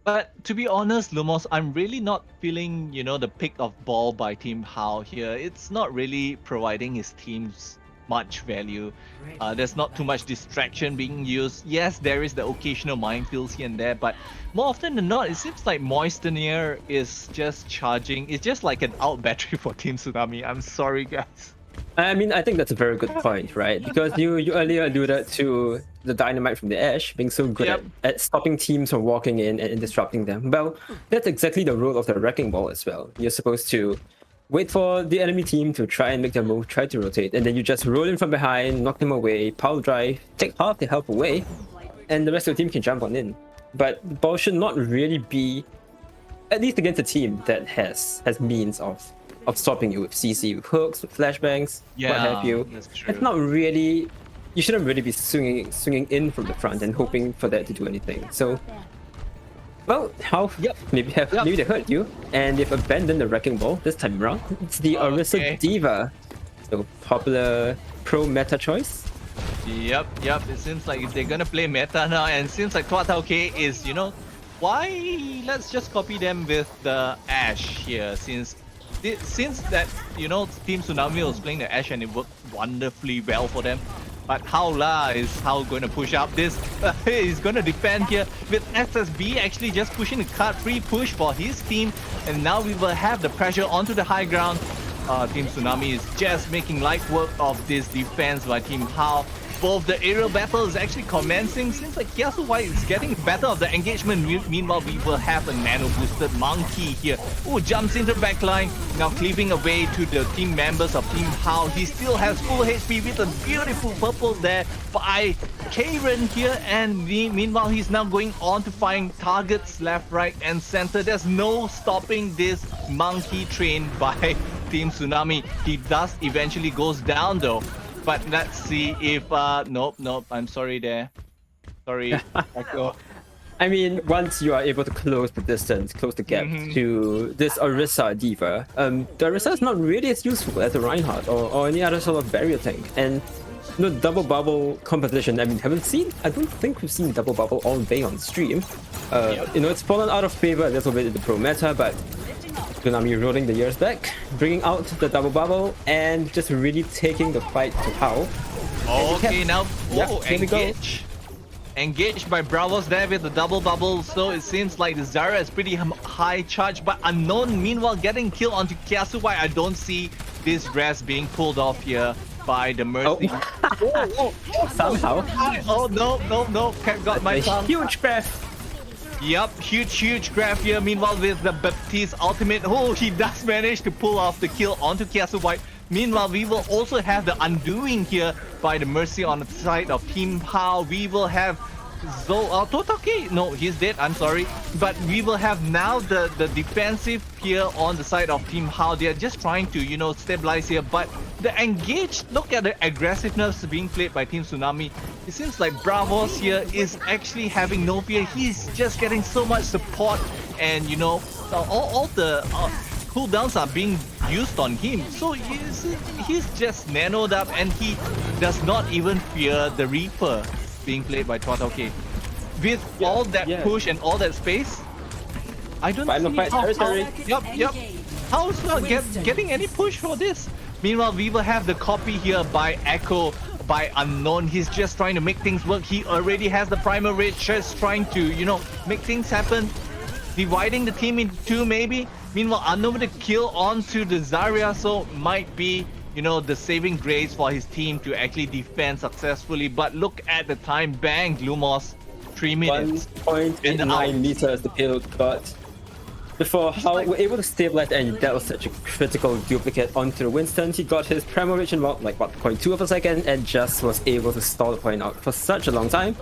But to be honest, Lumos, I'm really not feeling, you know, the pick of ball by Team Hao here. It's not really providing his teams much value. There's not too much distraction being used. Yes, there is the occasional minefields here and there, but more often than not, it seems like Moistener is just charging. It's just like an out battery for Team Tsunami. I'm sorry, guys. I mean, I think that's a very good point, right? Because you earlier alluded to the dynamite from the edge being so good at stopping teams from walking in and disrupting them. Well, that's exactly the role of the Wrecking Ball as well. You're supposed to wait for the enemy team to try and make their move, try to rotate, and then you just roll in from behind, knock them away, power drive, take half their health away, and the rest of the team can jump on in. But the ball should not really be, at least against a team that has means of stopping you with CC, with hooks, with flashbangs, what have you. that's true. It's not really. You shouldn't really be swinging in from the front and hoping for that to do anything. So, well, how? Maybe they hurt you, and they've abandoned the wrecking ball this time around. It's the Orisa Diva, so popular pro meta choice. Yep. It seems like they're gonna play meta now, and it seems like K is, why? Let's just copy them with the Ashe here, since that Team Tsunami was playing the Ashe and it worked wonderfully well for them. But Howla is going to push up this. He's going to defend here with SSB actually just pushing the card free push for his team, and now we will have the pressure onto the high ground. Team Tsunami is just making light work of this defense by Team How. Both the aerial battle is actually commencing. Seems like Yasuo is getting better of the engagement. Meanwhile, we will have a nano boosted monkey here. Who jumps into the backline, now cleaving away to the team members of Team How. He still has full HP with a beautiful purple there by Karen here. And meanwhile, he's now going on to find targets left, right, and center. There's no stopping this monkey train by Team Tsunami. He does eventually goes down though. But let's see if nope, I'm sorry there. Sorry, Echo. I mean, once you are able to close the distance, close the gap to this Orisa Diva, the Orisa is not really as useful as a Reinhardt or any other sort of barrier tank. And double bubble competition, I mean, I don't think we've seen double bubble all day on stream. It's fallen out of favor a little bit in the pro meta, but Tsunami rolling the years back, bringing out the double bubble, and just really taking the fight to How. Okay, now engage. Engaged by Bravos there with the double bubble, so it seems like the Zarya is pretty high charge, but Unknown meanwhile getting killed onto Kiasu. Why I don't see this res being pulled off here by the Mercy. Somehow. Oh no, Cat got my tongue. Huge graph. Yep, huge graph here. Meanwhile, with the Baptiste ultimate, he does manage to pull off the kill onto Kiasu White. Meanwhile, we will also have the undoing here by the Mercy on the side of Team How. We will have Totake. No, he's dead. I'm sorry. But we will have now the defensive here on the side of Team How. They are just trying to, stabilize here. But the engage, look at the aggressiveness being played by Team Tsunami. It seems like Bravos here is actually having no fear. He's just getting so much support, and all the cooldowns are being used on him. So he's just nanoed up, and he does not even fear the Reaper being played by Twatoke. With all that push and all that space, I don't see how. How's not getting any push for this? Meanwhile, we will have the copy here by Echo, by Unknown. He's just trying to make things work. He already has the primal rage, just trying to, make things happen. Dividing the team into two, maybe. Meanwhile, Unknown with a kill onto the Zarya, so might be, the saving grace for his team to actually defend successfully. But look at the time. Bang, Lumos. 3 minutes. 1.89 meters the payload got. Before How were able to stabilize, and that was such a critical duplicate onto the Winston. He got his primal reach in about 0.2 of a second and just was able to stall the point out for such a long time.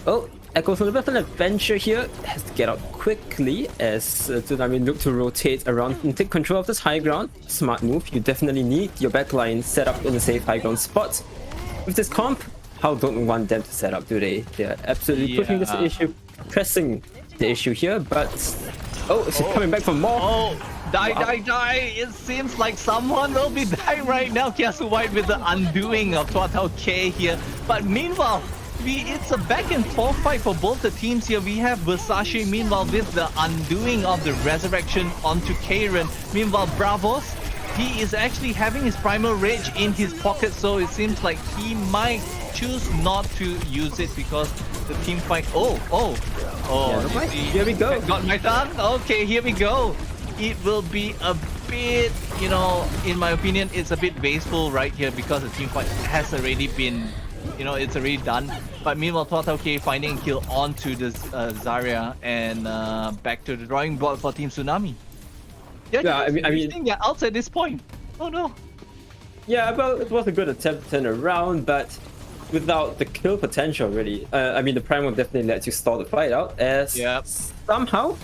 Well, Echo's on a bit of an adventure here. Has to get out quickly as Tsunami look to rotate around and take control of this high ground. Smart move. You definitely need your backline set up in a safe high ground spot. With this comp, How don't want them to set up, do they? They're absolutely pushing this issue, pressing the issue here, but she's coming back for more. Die. It seems like someone will be dying right now. Kiasu White with the undoing of Twatao K here. But meanwhile, it's a back and forth fight for both the teams here. We have Versace meanwhile with the undoing of the resurrection onto Karen. Meanwhile, Bravos, he is actually having his primal rage in his pocket, so it seems like he might choose not to use it because the team fight. Here we go. Got my tongue. Okay, here we go. It will be a bit, in my opinion, it's a bit wasteful right here because the team fight has already been, it's already done. But meanwhile, Twatao finding a kill onto the Zarya, and back to the drawing board for Team Tsunami. I mean, they're out at this point. Oh no. Yeah, well, it was a good attempt to turn around, but without the kill potential, really. The primal definitely lets you stall the fight out, as somehow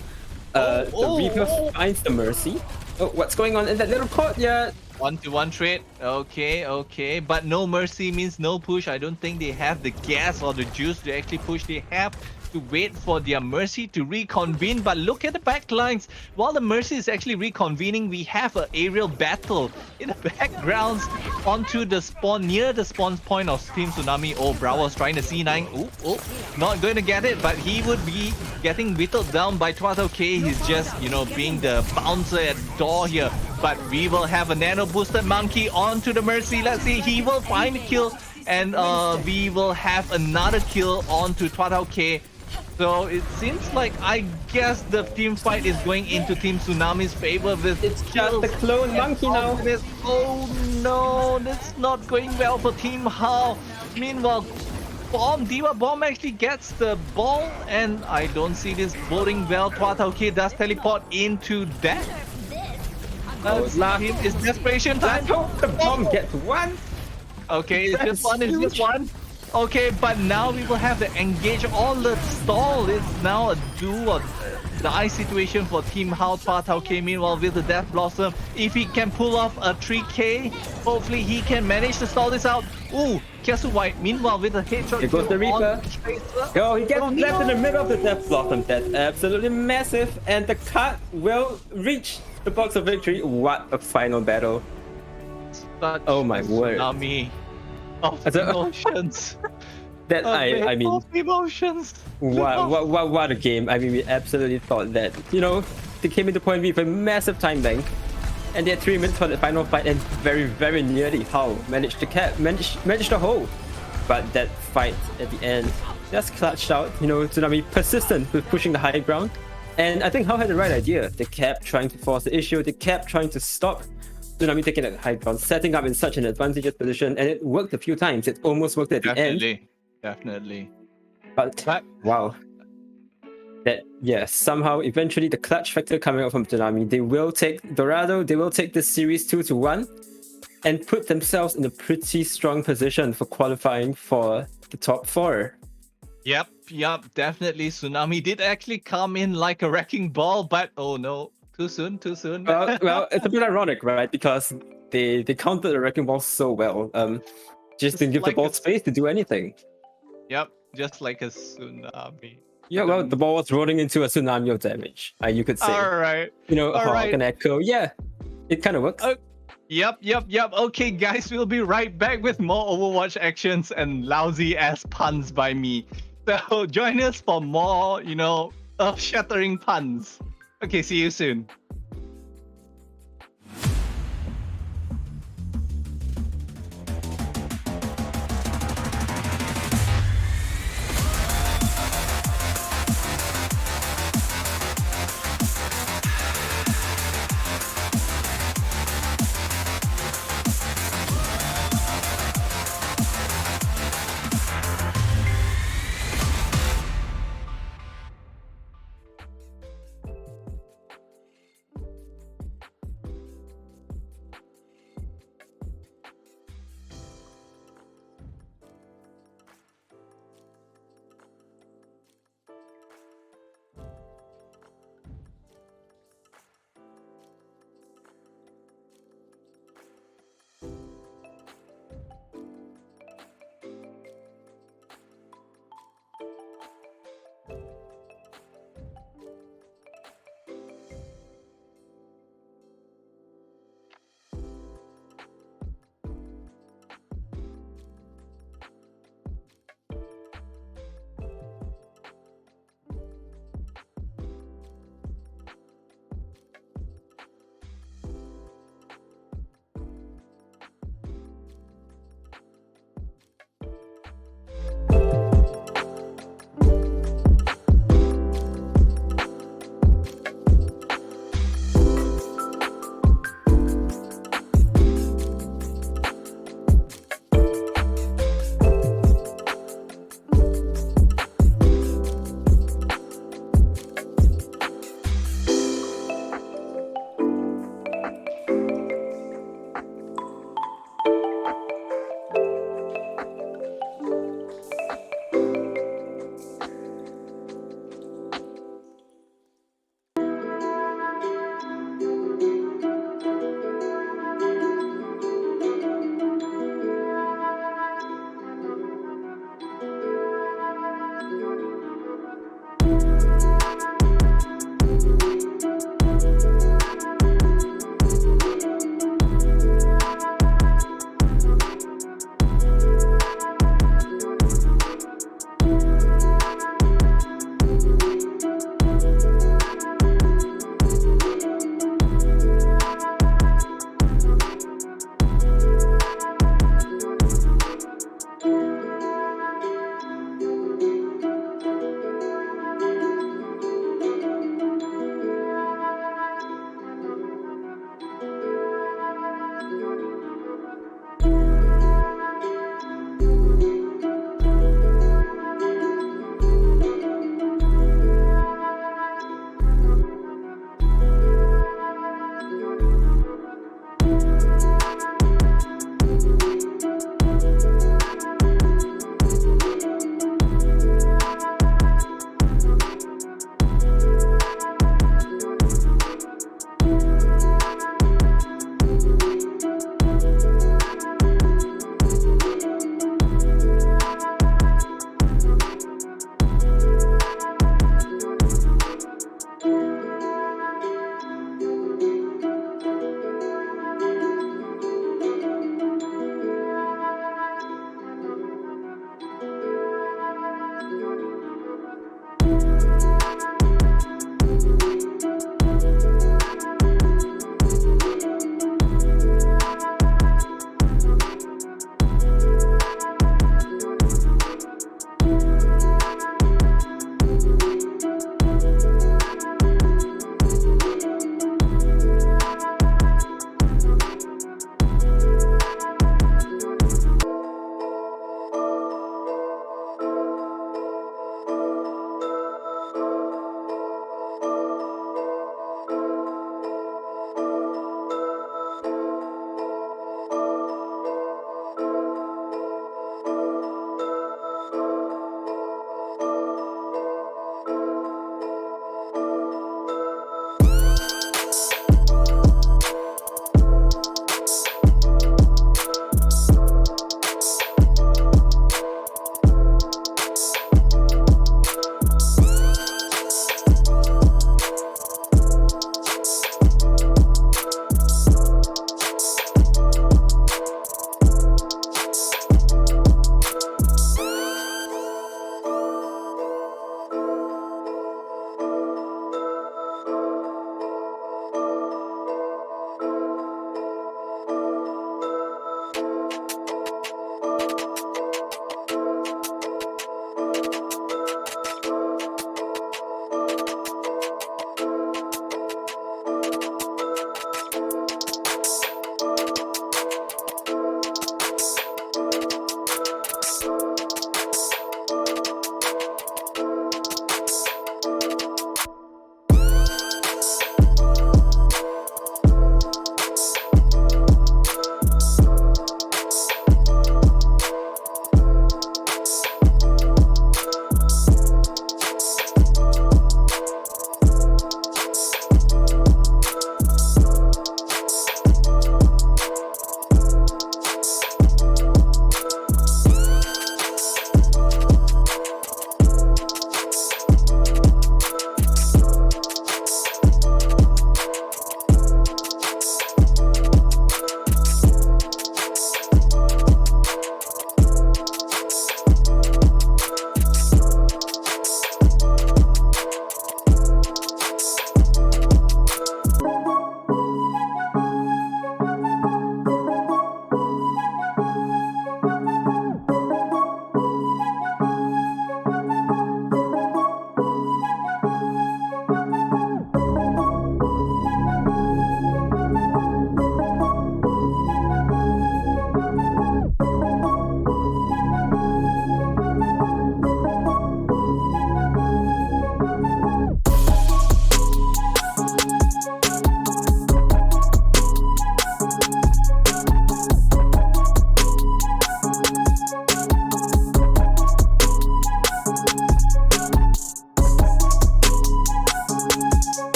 the Reaper finds the Mercy. Oh, what's going on in that little courtyard? 1-to-1 trade. Okay, okay. But no mercy means no push. I don't think they have the gas or the juice to actually push. They have to wait for their mercy to reconvene. But look at the backlines. While the mercy is actually reconvening, we have an aerial battle in the backgrounds onto the spawn, near the spawn point of Team Tsunami. Oh, Brawo's trying to C9. Oh, not going to get it, but he would be getting whittled down by Twato K. He's just, being the bouncer at door here. But we will have a nano boosted monkey onto the mercy. Let's see, he will find a kill, and we will have another kill onto Twato K. So it seems like, I guess, the team fight is going into Team Tsunami's favor with It's just the clone monkey now. Oh no, that's not going well for Team Hao. Meanwhile, Diva Bomb actually gets the ball, and I don't see this boding well. Twato K does teleport into that. It's desperation time. Let's hope the bomb gets one. Okay, it's just one. It's just one. Okay, but now we will have to engage all the stall. It's now a do or die situation for Team Hao. Twato K, meanwhile, with the Death Blossom, if he can pull off a 3K, hopefully he can manage to stall this out. Ooh, Kiasu White, meanwhile, with a headshot. Here goes the Reaper. Oh, he gets left in the middle of the Death Blossom. That's absolutely massive. And the card will reach the box of victory. What a final battle. Oh my word. Tsunami of emotions. That I mean, emotions. what a game. I mean, we absolutely thought that, they came into point B with a massive time bank, and they had 3 minutes for the final fight, and very, very nearly Hao managed to hold. But that fight at the end just clutched out. Tsunami persistent with pushing the high ground, and I think Hao had the right idea. They kept trying to force the issue. They kept trying to stop Tsunami taking that high ground, setting up in such an advantageous position, and it worked a few times. It almost worked at the end. Definitely. But wow. Somehow eventually the clutch factor coming out from Tsunami, they will take Dorado, they will take this series 2-1 and put themselves in a pretty strong position for qualifying for the top 4. Yep, definitely. Tsunami did actually come in like a wrecking ball, but oh no, too soon. Well, it's a bit ironic, right? Because they countered the wrecking ball so well. Just didn't give the ball space to do anything. Yep, just like a tsunami. Yeah, well, the ball was rolling into a tsunami of damage, you could say. All right. Hawk and Echo. Yeah, it kind of works. Yep. Okay, guys, we'll be right back with more Overwatch actions and lousy ass puns by me. So join us for more, earth-shattering puns. Okay, see you soon.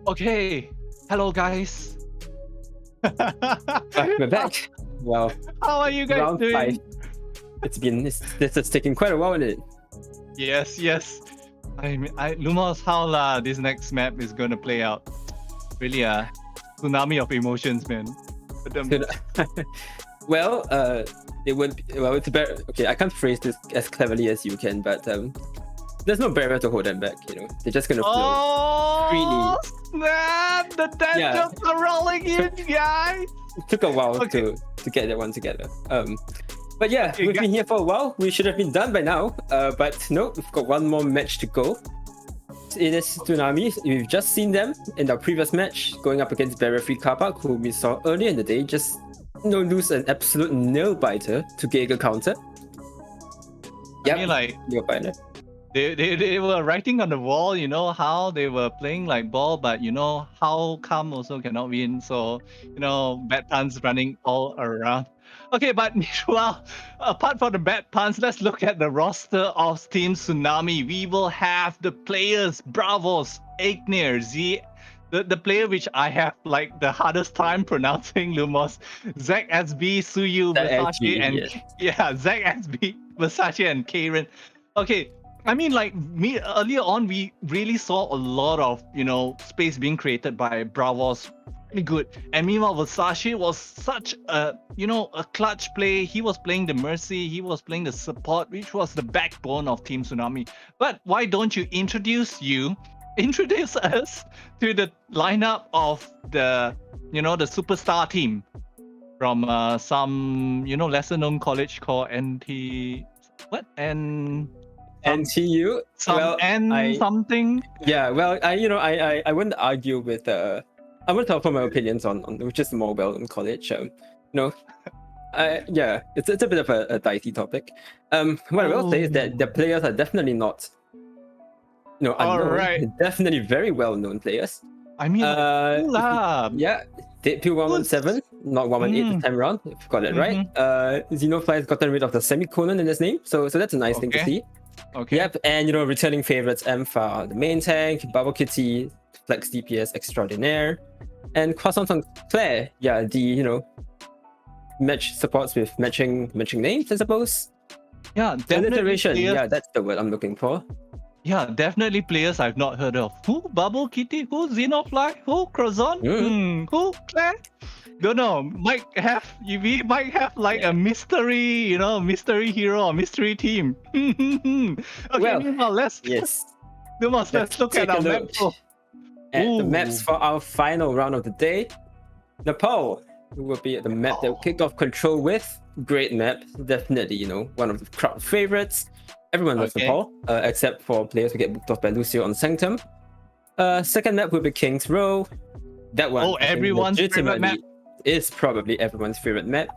Okay. Hello, guys. We're back. Well, How are you guys round doing? 5. This is taking quite a while, isn't it? Yes. I mean, Lumos, how this next map is gonna play out? Really, tsunami of emotions, man. But, Well, it would. Well, it's better. Okay, I can't phrase this as cleverly as you can, but there's no barrier to hold them back. They're just gonna flow. oh, snap! The tensions are rolling in, guys. It took a while to get that one together. But yeah, we've been here for a while. We should have been done by now. But no, we've got one more match to go. It is Tsunami. We've just seen them in our previous match going up against Barrier Free Car Park, who we saw earlier in the day just lose an absolute nail biter to Geiger counter. I mean, like, nail biter. They were writing on the wall, how they were playing like ball, but how come also cannot win. So, bad puns running all around. Okay, but meanwhile, apart from the bad puns, let's look at the roster of Team Tsunami. We will have the players, Bravos, Ignir, Z, the player which I have like the hardest time pronouncing, Lumos, Zack SB, Suyu, Versace, and Zack SB, Versace, and Karen. Okay. I mean, like earlier on, we really saw a lot of space being created by Bravos, really good. And meanwhile, Versace was such a a clutch play. He was playing the Mercy, he was playing the support, which was the backbone of Team Tsunami. But why don't you introduce us to the lineup of the the superstar team from some lesser known college called NTU. Something. Yeah, well, I wouldn't argue with. I wouldn't offer my opinions on which is more well in college. Yeah, it's a bit of a dicey topic. What I will say is that the players are definitely not, unknown. Alright. They're definitely very well known players. I mean, yeah. Deadpool 117, not 118 this time around, if you got it right. Xenofly has gotten rid of the semicolon in his name, so that's a nice thing to see. Okay. Yep, and returning favorites Ampha, the main tank, Bubble Kitty, Flex DPS Extraordinaire, and Croissant on Claire. Yeah, the match supports with matching names, I suppose. Yeah, definitely. Alliteration. Yeah, that's the word I'm looking for. Yeah, definitely players I've not heard of. Who? Bubble Kitty? Who? Xenofly? Who? Croissant? Who? Claire? Don't know. We might have like a mystery, mystery hero or mystery team. Okay, well, let's look at our map. At the maps for our final round of the day. Nepal will be the map that will kick off Control with. Great map, definitely, one of the crowd favorites. Everyone loves Nepal, except for players who get booked off by Lucio on Sanctum. Second map will be King's Row. That one, everyone's favorite map. Is probably everyone's favorite map.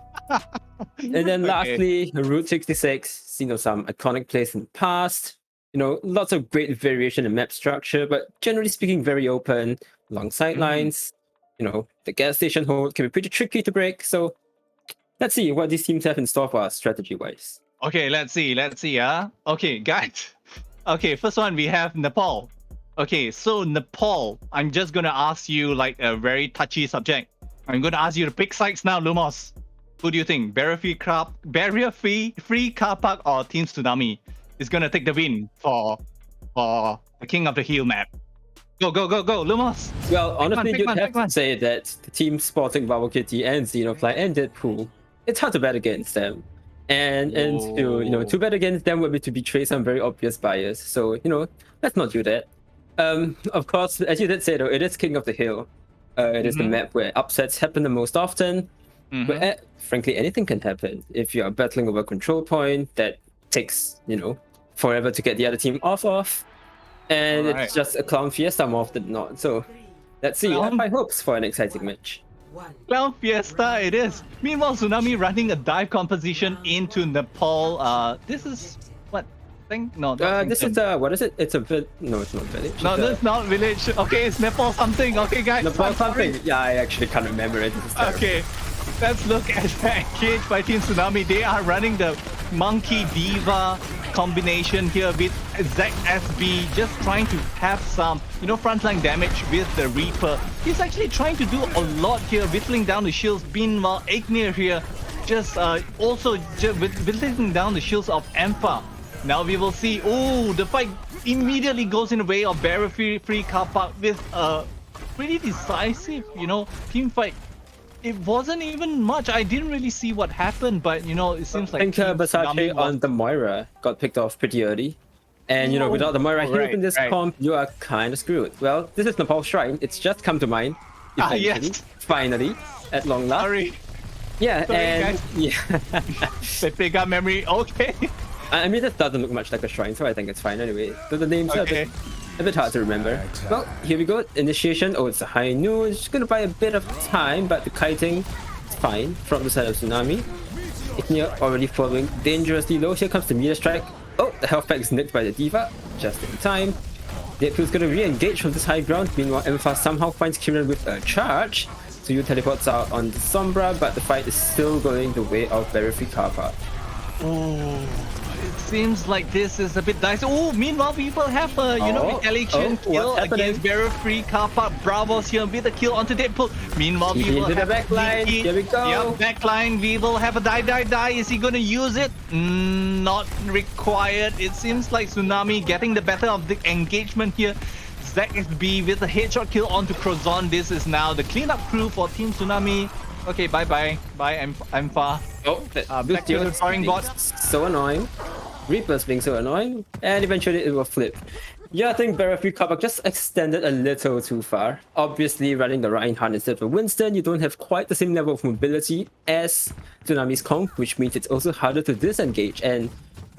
And then lastly, Route 66, seen some iconic plays in the past. Lots of great variation in map structure, but generally speaking, very open, long sidelines. The gas station hold can be pretty tricky to break. So let's see what these teams have in store for us strategy-wise. Okay, let's see. Okay, guys. Okay, first one, we have Nepal. Okay, so Nepal, I'm just going to ask you like a very touchy subject. I'm going to ask you to pick sides now, Lumos. Who do you think? Barrier Free Car Park or Team Tsunami is going to take the win for the King of the Hill map? Go, Lumos. Well, honestly, you'd have to say that the team sporting Bubble Kitty and Xenofly and Deadpool, it's hard to bet against them. And to bet against them would be to betray some very obvious bias. So, let's not do that. Of course, as you did say though, it is King of the Hill. It is the map where upsets happen the most often. But frankly, anything can happen. If you are battling over a control point that takes, forever to get the other team off. And it's just a clown fiesta more often than not. So let's see. I have high hopes for an exciting match. Clown Fiesta it is. Meanwhile, Tsunami running a dive composition into Nepal. This is what? No. This is what is it? It's a no, it's not village. No, it's not village. Okay, it's Nepal something. Okay, guys. Nepal something. Yeah, I actually can't remember it. Okay, let's look at the engage by Team Tsunami. They are running the Monkey Diva combination here with ZSB just trying to have some, frontline damage with the Reaper. He's actually trying to do a lot here, whittling down the shields. Meanwhile, Ignir here just also whittling down the shields of Empha. Now we will see, the fight immediately goes in the way of barrier free car park with a pretty decisive, team fight. It wasn't even much. I didn't really see what happened, but it seems like I think Versace on the Moira got picked off pretty early. And without the Moira heal in this comp, you are kind of screwed. Well, this is Nepal Shrine. It's just come to mind. Yes. Finally, at long last. Sorry. Yeah, Sorry, and guys. They pick up memory. Okay. I mean, this doesn't look much like a shrine, so I think it's fine anyway. So the names are a bit hard to remember. Well, here we go. Initiation. Oh, it's a high noon. It's gonna buy a bit of time, but the kiting is fine from the side of Tsunami. Ignir already following dangerously low. Here comes the meter strike. Oh, the health pack is nicked by the Diva just in time. Deadpool's gonna re-engage from this high ground. Meanwhile, Empha somehow finds Kiran with a charge. So you teleports out on the Sombra, but the fight is still going the way of Barrier Free Car Park. It seems like this is a bit dicey. Meanwhile, people have a, retaliation kill against Barrier Free Car Park. Bravos here with a kill onto Deadpool. Meanwhile, we will have the backline. Here we go. Yep, backline. We will have a die. Is he going to use it? Not required. It seems like Tsunami getting the better of the engagement here. ZXB with a headshot kill onto Crozon. This is now the cleanup crew for Team Tsunami. Okay, bye. I'm far. Back to the drawing board. So annoying. Reapers being so annoying, and eventually it will flip. Yeah, I think Barrier Free Car Park just extended a little too far. Obviously, running the Reinhardt instead of Winston, you don't have quite the same level of mobility as Tsunami's comp, which means it's also harder to disengage. And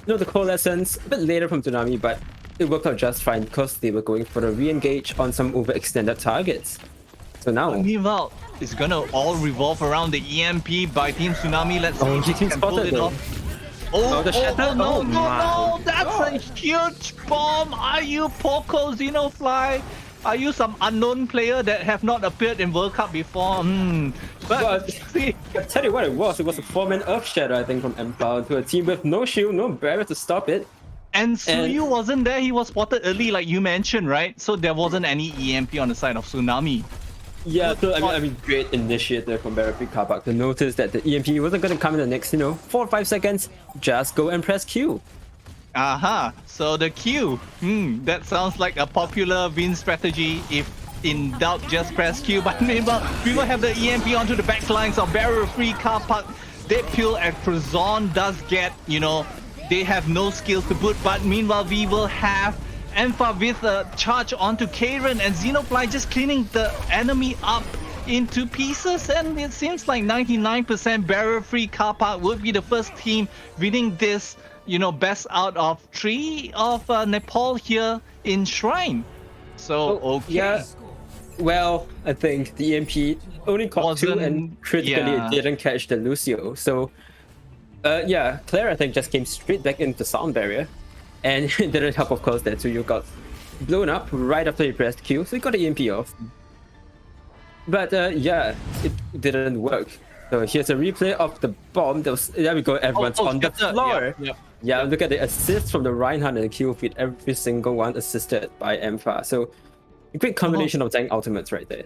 the coalescence a bit later from Tsunami, but it worked out just fine because they were going for a re-engage on some overextended targets. So now, meanwhile, it's gonna all revolve around the EMP by Team Tsunami. Let's see if he can pull it off. The shatter! No, that's a huge bomb. Are you Poco Xenofly? Are you some unknown player that have not appeared in World Cup before? But see, I tell you what it was a 4-man Earth Shatter, I think, from Empire to a team with no shield, no barrier to stop it. And Suyu wasn't there. He was spotted early, like you mentioned, right? So there wasn't any EMP on the side of Tsunami. Yeah, so I mean, great initiative from Barrier Free Car Park to notice that the EMP wasn't going to come in the next, 4 or 5 seconds. Just go and press Q. So the Q. That sounds like a popular win strategy. If in doubt, just press Q. But meanwhile, we will have the EMP onto the backlines of Barrier Free Car Park. Deadpool and Crozon does get, they have no skills to put. But meanwhile, we will have Empha with a charge onto Karen and Xenofly just cleaning the enemy up into pieces, and it seems like 99% barrier free car park would be the first team winning this, best out of 3 of Nepal here in Shrine. So, okay. Yeah. Well, I think the EMP only caught 2 and critically it didn't catch the Lucio. So, Claire, I think, just came straight back into sound barrier. And it didn't help, of course, that Tsuyu got blown up right after he pressed Q, so he got the EMP off. But it didn't work. So here's a replay of the bomb. There we go, everyone's on the floor. Yeah, look at the assist from the Reinhardt and the kill feed. Every single one assisted by Empha. So a great combination of tank ultimates right there.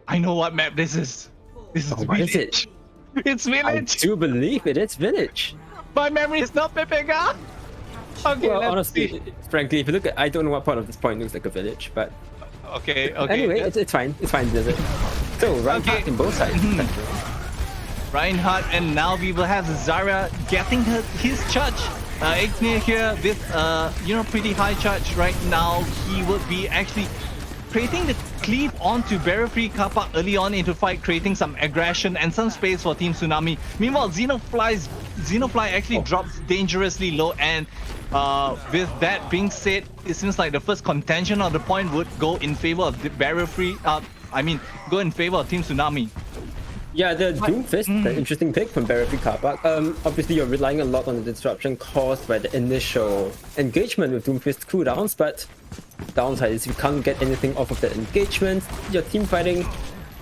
I know what map this is. This is what is it? It's Village. I do believe it is Village. My memory is not Pepega. Okay, well, honestly, frankly, if you look at, I don't know what part of this point looks like a village, but okay. Anyway, it's fine. It's fine, does it? So Reinhardt in both sides. Reinhardt, and now we will have Zarya getting his charge. Ignir here with pretty high charge right now. He would be actually creating the cleave onto barrier free car park early on into fight, creating some aggression and some space for Team Tsunami. Meanwhile, Xenofly actually drops dangerously low, and with that being said, it seems like the first contention of the point would go in favor of the barrier free. Go in favor of Team Tsunami. Yeah, the Doomfist, the interesting pick from Barrier Free Car Park. Obviously, you're relying a lot on the disruption caused by the initial engagement with Doomfist cooldowns, but downside is if you can't get anything off of that engagement, your team fighting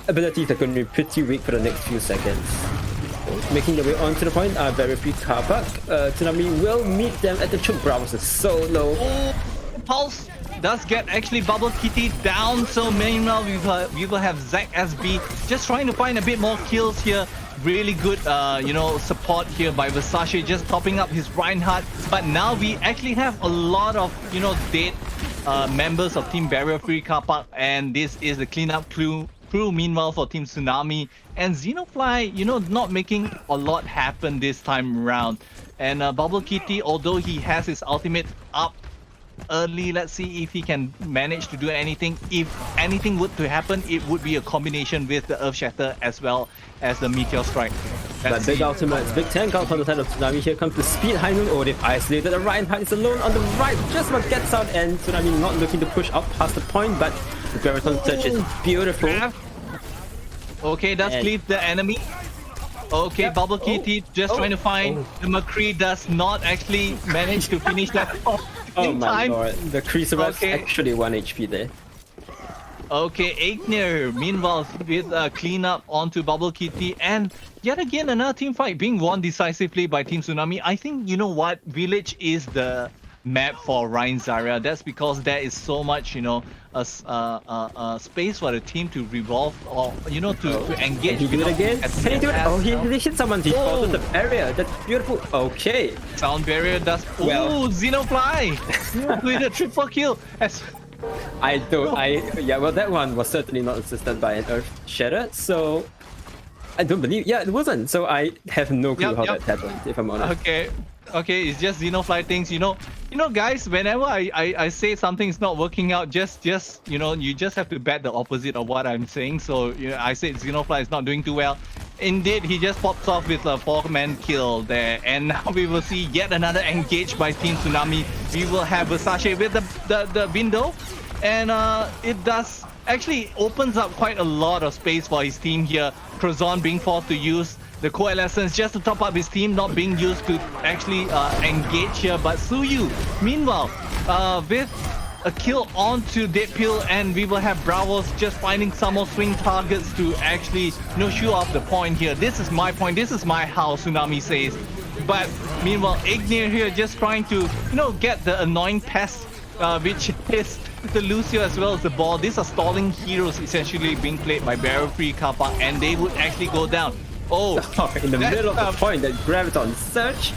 abilities are going to be pretty weak for the next few seconds. making their way onto the point. Very free car park. Tsunami will meet them at the choke. Bravos is so low. Oh, Pulse does get actually Bubble Kitty down. So meanwhile, we will have Zack SB just trying to find a bit more kills here. Really good, support here by Versace, just topping up his Reinhardt. But now we actually have a lot of, dead members of Team Barrier Free Car Park, and this is the cleanup crew. Meanwhile, for Team Tsunami and Xenofly, not making a lot happen this time around. And Bubble Kitty, although he has his ultimate up early, let's see if he can manage to do anything. If anything would to happen, it would be a combination with the Earth Shatter as well as the Meteor Strike. But big ultimates, big tank out on the side of Tsunami. Here comes the speed high noon. Oh, they've isolated. The Reinhardt is alone on the right. Just about gets out, and Tsunami not looking to push up past the point, but the Graviton Search is beautiful. Okay, does cleave the enemy. Okay, Bubble Kitty just trying to find the McCree, does not actually manage to finish that off in my time. lord, the Creaser's actually 1 HP there. Okay, Ignir, meanwhile, with a cleanup onto Bubble Kitty, and yet again another team fight being won decisively by Team Tsunami. I think, you know what, Village is the map for Ryan Zarya. That's because there is so much, a space for the team to revolve or, to engage. Can he do it again? Can he do it? Oh, he hit someone. He falls with the barrier. That's beautiful. Okay. Sound barrier does. Well. Ooh, Xenofly! With a triple kill. Well, that one was certainly not assisted by an Earth Shatter, so I don't believe. Yeah, it wasn't. So I have no clue how that happened, if I'm honest. Okay, it's just Xenofly things, guys, whenever I say something is not working out, just you just have to bet the opposite of what I'm saying. So I said Xenofly is not doing too well. Indeed, he just pops off with a 4-man kill there, and now we will see yet another engage by Team Tsunami. We will have Versace with the window, and it does actually opens up quite a lot of space for his team here. Crozon being forced to use the Coalescence just to top up his team, not being used to actually engage here. But Suyu, meanwhile, with a kill onto Deadpill, and we will have Bravos just finding some more swing targets to actually shoot off the point here. This is my point, this is my house, Tsunami says. But meanwhile, Ignir here just trying to get the annoying pest, which is the Lucio as well as the ball. These are stalling heroes essentially being played by Barrier Free Car Park, and they would actually go down. Oh, in the middle of the point, that Graviton Search.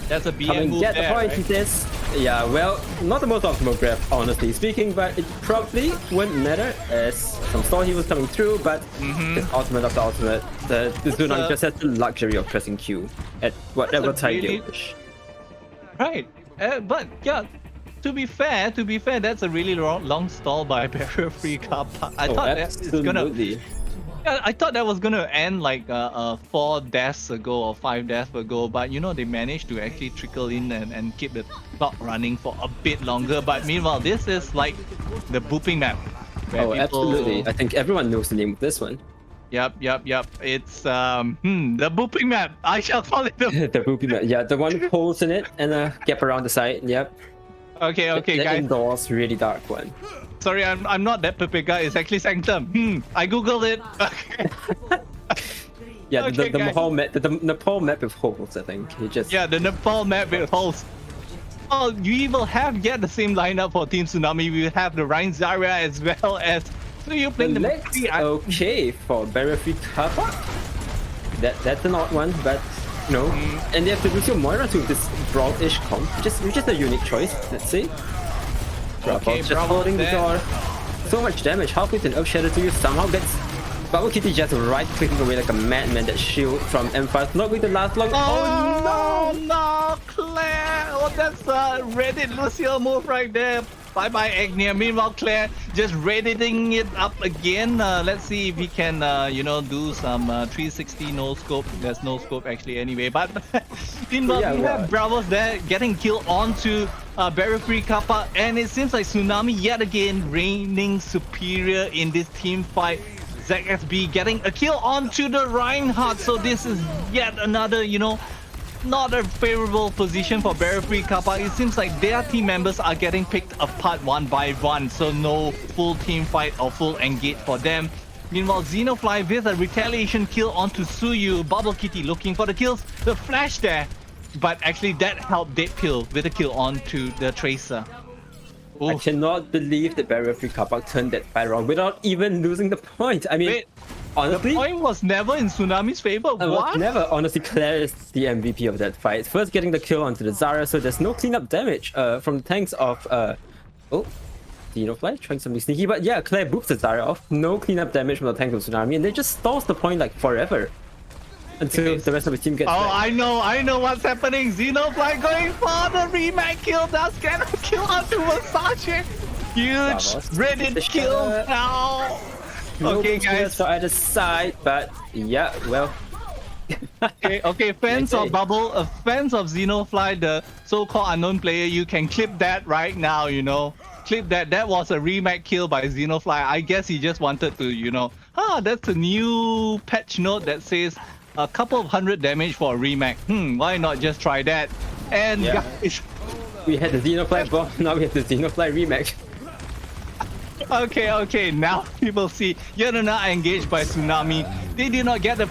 That's a BM move get the there, point, right? he says. Yeah, well, not the most optimal grab, honestly speaking, but it probably wouldn't matter as some stall he was coming through, but it's ultimate after ultimate. The Tsunami just has the luxury of pressing Q at whatever time they wish. Right, but yeah, to be fair, that's a really long stall by Barrier Free Car Park. I thought that was gonna end like 4 deaths ago or 5 deaths ago, but they managed to actually trickle in and keep the clock running for a bit longer. But meanwhile, this is like the booping map. Absolutely. I think everyone knows the name of this one. Yep. It's the booping map. I shall call it the booping map. Yeah, the one with holes in it and a gap around the side. Yep. Okay, the guys. Indoors, really dark one. Sorry, I'm not that Pepega. It's actually Sanctum. I googled it. Yeah, the Nepal map, the Nepal map with holes. I think the Nepal map with holes. Oh, we will have yet the same lineup for Team Tsunami. We will have the Ryan Zarya as well as you playing the McCree. Okay, for Barrier Free Car Park. That's an odd one, but no. And they have to Lucio Moira to this Brawl-ish comp, which is a unique choice. Let's see. Okay, just holding the door. So much damage. Halfway to an Earth Shatter to you somehow gets Bubble Kitty just right clicking away like a madman. That shield from M5 not going to last long. Oh no, Claire! Oh, that's a Reddit Lucio move right there. Bye bye Agnia. Meanwhile, Claire just redditing it up again. Let's see if we can do some 360 no scope. There's no scope actually anyway. But meanwhile, we have Bravos there getting killed onto Barrier Free Car Park, and it seems like Tsunami yet again reigning superior in this team fight. Zack SB getting a kill onto the Reinhardt. So this is yet another, not a favorable position for Barrier Free Car Park. It seems like their team members are getting picked apart one by one, so no full team fight or full engage for them. Meanwhile, Xenofly with a retaliation kill onto Suyu. Bubble Kitty looking for the kills. The flash there. But actually that helped Dead Pill with a kill onto the Tracer. I Oof. cannot believe the barrier free car park turned that fight around without even losing the point. I mean, Wait, honestly, the point was never in Tsunami's favor. What? never. Honestly, Claire is the MVP of that fight. First getting the kill onto the Zarya, so there's no cleanup damage from the tanks of Xenofly trying something sneaky, but yeah, Claire boops the Zarya off. No cleanup damage from the tank of Tsunami, and they just stalls the point like forever until the rest of the team gets back. I know what's happening. Xenofly going for the remake kill. Does get a kill onto Versace. Huge Bravos. Reddit kill now. No Okay, players guys. for either side, but yeah, well. Okay, fans of Bubble, fans of Xenofly, the so-called unknown player, you can clip that right now, you know. Clip that. That was a remake kill by Xenofly. I guess he just wanted to, you know, that's a new patch note that says a couple of 100 damage for a remake. Why not just try that? And Yeah. guys, We had the Xenofly bomb, now we have the Xenofly remake. okay, now people see Yonana engaged by Tsunami. They did not get the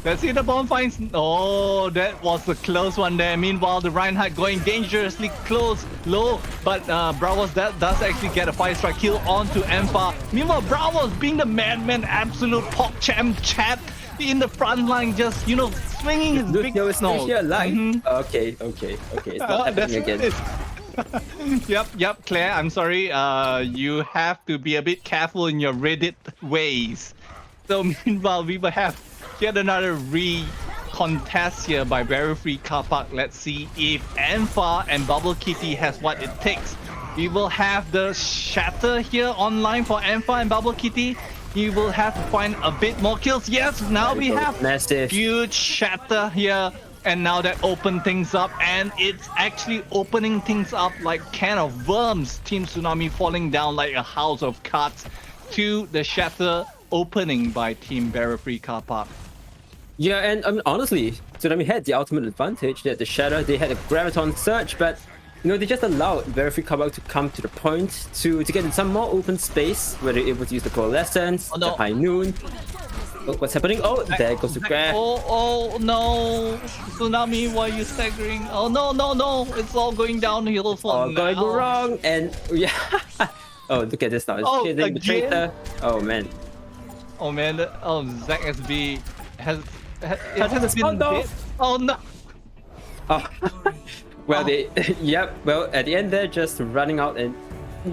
let's see the bomb finds. Oh, that was a close one there. Meanwhile, the Reinhardt going dangerously close, low, but Bravos that does actually get a 5-strike kill onto Empha. Meanwhile, Bravos being the madman, absolute pop champ chat in the front line, just, you know, swinging his big Lucio is still nose. here alive. Okay. It's not happening again. Yep, Claire, I'm sorry. You have to be a bit careful in your Reddit ways. So meanwhile, we will have yet another contest here by Barrier Free Car Park. Let's see if Empha and Bubble Kitty has what it takes. We will have the Shatter here online for Empha and Bubble Kitty. You will have to find a bit more kills. Yes, now we have massive huge Shatter here. And now that opened things up, and it's actually opening things up like can of worms. Team Tsunami falling down like a house of cards to the Shatter opening by Team Barrier Free Car Park. Yeah, and honestly, Tsunami had the ultimate advantage. They had the Shadow, they had a Graviton Surge, but you know, they just allowed Barrier Free Car Park to come to the point to get in some more open space where they're able to use the Coalescence, the High Noon. Oh, what's happening? Oh, there goes the grab. Oh no, Tsunami, why are you staggering? Oh no, it's all going downhill for now. Going wrong, and yeah. Oh, look at this now. It's chasing the traitor. Oh man. Zach SB has the spawn dead. Oh no. Oh. Well, well, at the end they're just running out, and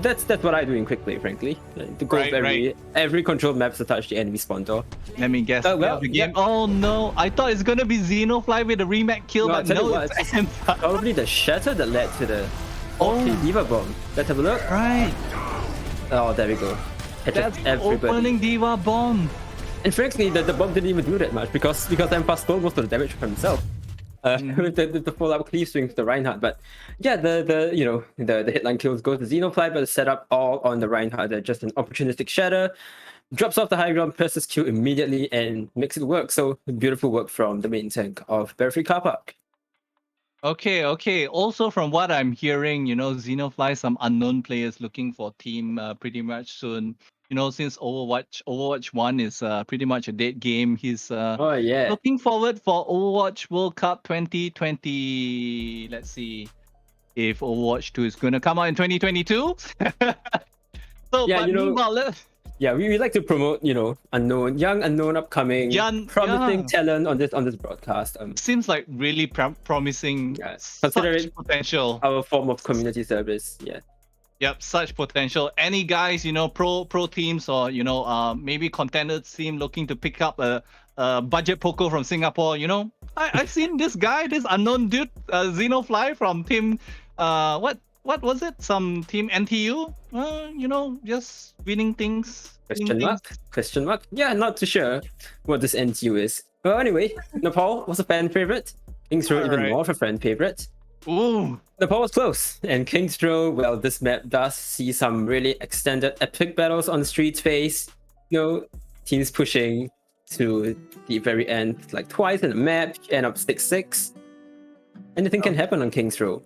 that's what I do in quick play, frankly. To go every control map to touch the enemy spawn door. Let me guess. Well, the game. Oh no, I thought it's gonna be Xenofly with a remake kill, but no, it's Empha. Probably the Shatter that led to the Diva bomb. Let's have a look. Right. Oh, there we go. That's everybody. opening Diva bomb. And frankly, the bomb didn't even do that much because Empha stole most of the damage from himself. With the full-up cleave swing to the Reinhardt, but yeah, the headline kills go to Xenofly, but the setup all on the Reinhardt. They're just an opportunistic Shatter, drops off the high ground, presses Q immediately, and makes it work. So beautiful work from the main tank of Barrier Free Car Park. Okay. Also, from what I'm hearing, you know, Xenofly, some unknown players looking for team pretty much soon. You know, since Overwatch 1 is pretty much a dead game, he's looking forward for Overwatch World Cup 2020. Let's see if Overwatch 2 is going to come out in 2022. So, yeah, but you know, meanwhile, yeah, we like to promote, you know, young, unknown, upcoming, promising talent on this broadcast. Seems like really promising. Considering potential. Our form of community service, yeah. Yep, such potential. Any guys, you know, pro teams or, you know, maybe contenders team looking to pick up a budget poker from Singapore, you know, I've seen this guy, this unknown dude, Xenofly from team, what was it? Some team NTU? You know, just winning things. Question mark? Yeah, not too sure what this NTU is. Well, anyway, Nepal was a fan favorite. King's Row even more of a fan favorite. Ooh. Nepal was close, and King's Row, well, this map does see some really extended epic battles on the streets phase. You know, teams pushing to the very end, like twice in the map, end up 6-6. Anything can happen on King's Row.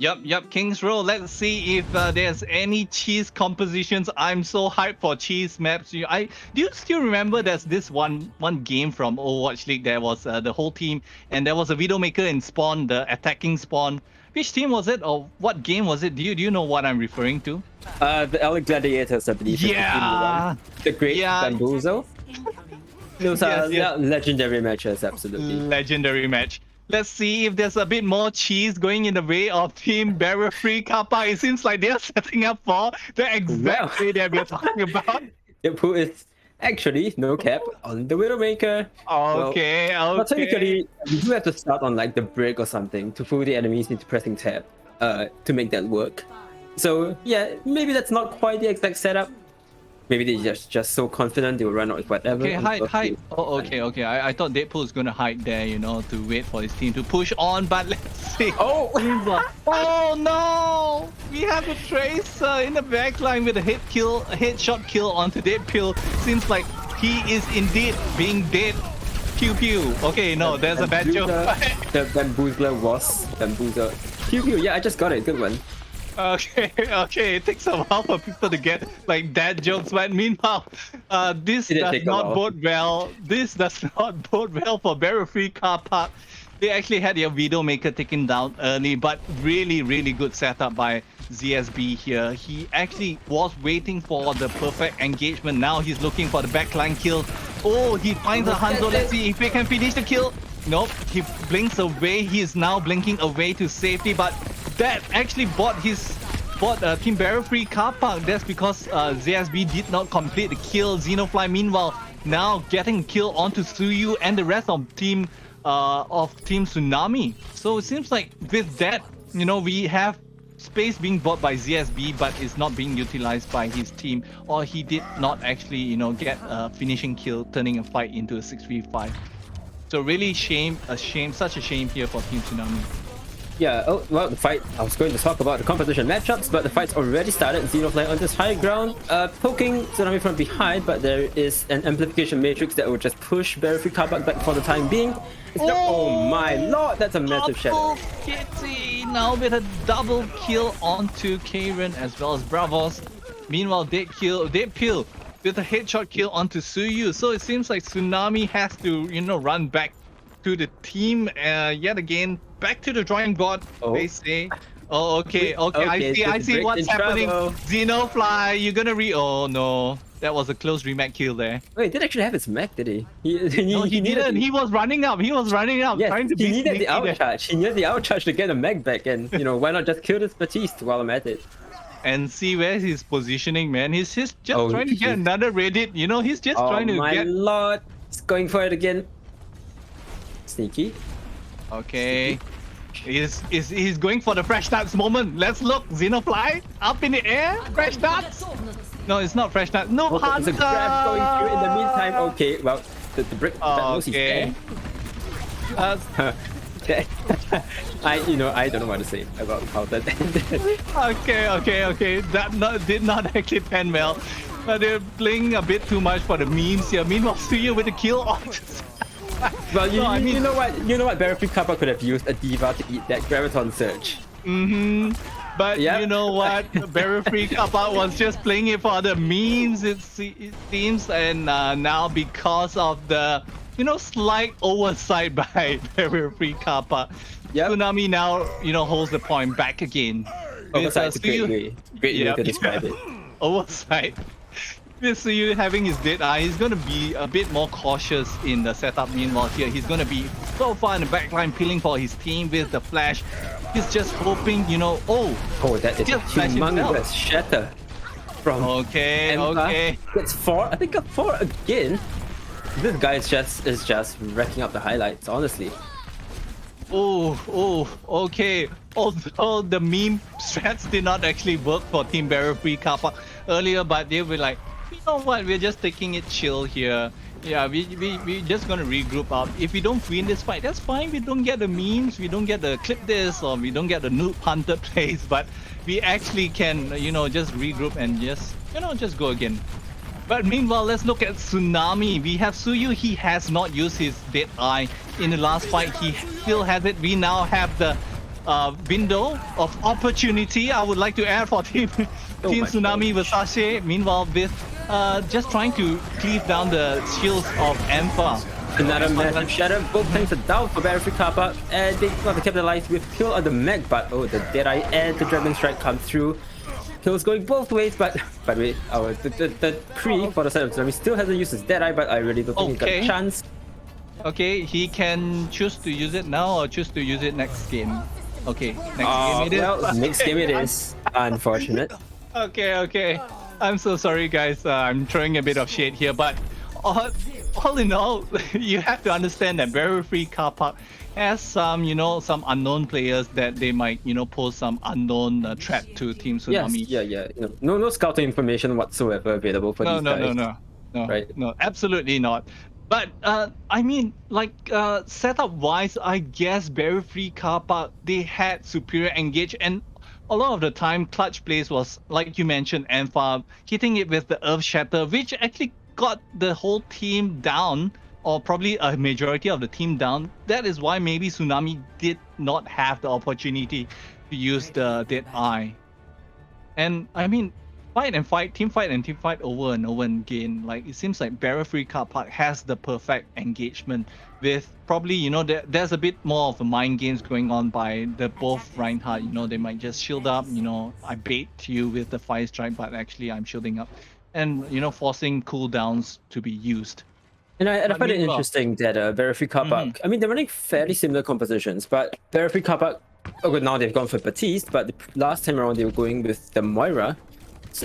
Yep, King's Row. Let's see if there's any cheese compositions. I'm so hyped for cheese maps. Do you still remember there's this one game from Overwatch League? There was the whole team, and there was a Widowmaker in spawn, the attacking spawn. Which team was it, or what game was it? Do you know what I'm referring to? The Elite Gladiators, I believe. Yeah. The Great Bamboozle. Those are legendary matches, absolutely. Legendary match. Let's see if there's a bit more cheese going in the way of Team Barrier Free Kappa. It seems like they're setting up for the exact way that we're talking about. Yep, who is actually no cap on the Widowmaker. Okay. But technically, you do have to start on like the brick or something to fool the enemies into pressing tab to make that work. So yeah, maybe that's not quite the exact setup. Maybe they're just so confident they will run out with whatever. Okay, hide. Oh, okay. I thought Deadpool was gonna hide there, to wait for his team to push on, but let's see. Oh! Oh no! We have a Tracer in the backline with a headshot kill onto Deadpool. Seems like he is indeed being dead. Pew pew. Okay, no, there's a bad joke. The Bamboozler was Bamboozler. Pew pew, yeah, I just got it. Good one. Okay. It takes a while for people to get like dad jokes, but meanwhile, this does not bode well. This does not bode well for Barrier Free Car Park. They actually had their Widowmaker taken down early, but really good setup by ZSB here. He actually was waiting for the perfect engagement. Now he's looking for the backline kill. Oh, he finds a Hanzo. Let's see if he can finish the kill. Nope, he blinks away. He is now blinking away to safety, but that actually bought Team Barrier Free Car Park. That's because ZSB did not complete the kill. Xenofly, meanwhile, now getting kill onto Suyu and the rest of Team Tsunami. So it seems like with that, we have space being bought by ZSB, but it's not being utilized by his team, or he did not actually, get a finishing kill, turning a fight into a 6v5. So really such a shame here for Team Tsunami. Yeah, oh, well, the fight, I was going to talk about the competition matchups, but the fight's already started. Xenofly on this high ground, poking Tsunami from behind, but there is an amplification matrix that will just push Barrier Free Car Park back for the time being. Oh my lord, that's a massive shadow. Kitty now with a double kill onto Karen as well as Bravos. Meanwhile, Deadpool with a headshot kill onto Suyu. So it seems like Tsunami has to, run back to the team yet again. Back to the drawing board, they say. Oh, okay. I see what's happening. Xenofly, you're gonna oh no. That was a close rematch kill there. Wait, he did actually have his mech, did he? No, he didn't. He was running up. Yes, trying to he needed the outcharge. He needed the outcharge to get the mech back, and why not just kill this Batiste while I'm at it? And see where he's positioning, man. He's just trying to get another Reddit. He's just trying to get. Oh my lord! He's going for it again. Sneaky. Okay. He's going for the fresh nuts moment. Let's look. Xenofly up in the air. Fresh nuts. No, it's not fresh nuts. No, There's a grab going through in the meantime. Okay, well, the brick that knows he's there. Okay. I don't know what to say about how that ended. Okay. That did not actually pan well. They're playing a bit too much for the memes here. Meanwhile, Suyu with the kill on. Well, you know what? Barrier Free Kappa could have used a diva to eat that Graviton Surge. But you know what? Barrier Free Kappa was just playing it for the memes, it seems, and now because of the slight oversight by Barrier Free Kappa, Tsunami now holds the point back again. Oversight is a great way to describe it. Oversight. With Suyu having his dead eye, he's going to be a bit more cautious in the setup. Meanwhile here, he's going to be so far in the backline peeling for his team with the flash. He's just hoping, Oh, that is a humongous shatter from Okay. It's 4. I think a 4 again. This guy is just racking up the highlights, honestly. Okay. Although the meme strats did not actually work for Team Barrier Free Kappa earlier, but they were like, you know what, we're just taking it chill here. Yeah, we just gonna regroup up. If we don't win this fight, that's fine. We don't get the memes, we don't get the clip this, or we don't get the noob hunter plays, but we actually can, just regroup and just go again. But meanwhile, let's look at Tsunami. We have Suyu. He has not used his dead eye in the last fight. He still has it. We now have the window of opportunity, I would like to add for Team my Tsunami Versace. Meanwhile, with just trying to cleave down the shields of Ampha. Another massive shatter. Both tanks are down for Battlefield Car Park, and they kept the lives with kill on the mech, but oh, the Deadeye and the Dragon Strike come through. Kills going both ways, but by the way, the Kree for the side of Tsunami still hasn't used his Deadeye, but I really don't think he's got a chance. Okay, he can choose to use it now or choose to use it next game. Okay, next game it is. Well, next game it is. Unfortunate. Okay. I'm so sorry, guys. I'm throwing a bit of shade here, but all in all, you have to understand that Barrier Free Car Park has some, some unknown players that they might, pose some unknown threat to Team Tsunami. Yes, yeah. No scouting information whatsoever available for these guys. No, right? No, absolutely not. But I mean, like setup-wise, I guess Barrier Free Car Park, they had superior engage, and a lot of the time, clutch plays was, like you mentioned, Ampha hitting it with the Earth Shatter, which actually got the whole team down, or probably a majority of the team down. That is why maybe Tsunami did not have the opportunity to use the Dead Eye. And I mean, team fight over and over again. Like, it seems like Barrier Free Car Park has the perfect engagement with probably, there's a bit more of a mind games going on by the both Reinhardt. They might just shield up, I bait you with the Fire Strike, but actually I'm shielding up. And, forcing cooldowns to be used. And I find it interesting that Barrier Free Car Park, I mean, they're running fairly similar compositions, but Barrier Free Car Park, now they've gone for Baptiste, but the last time around they were going with the Moira.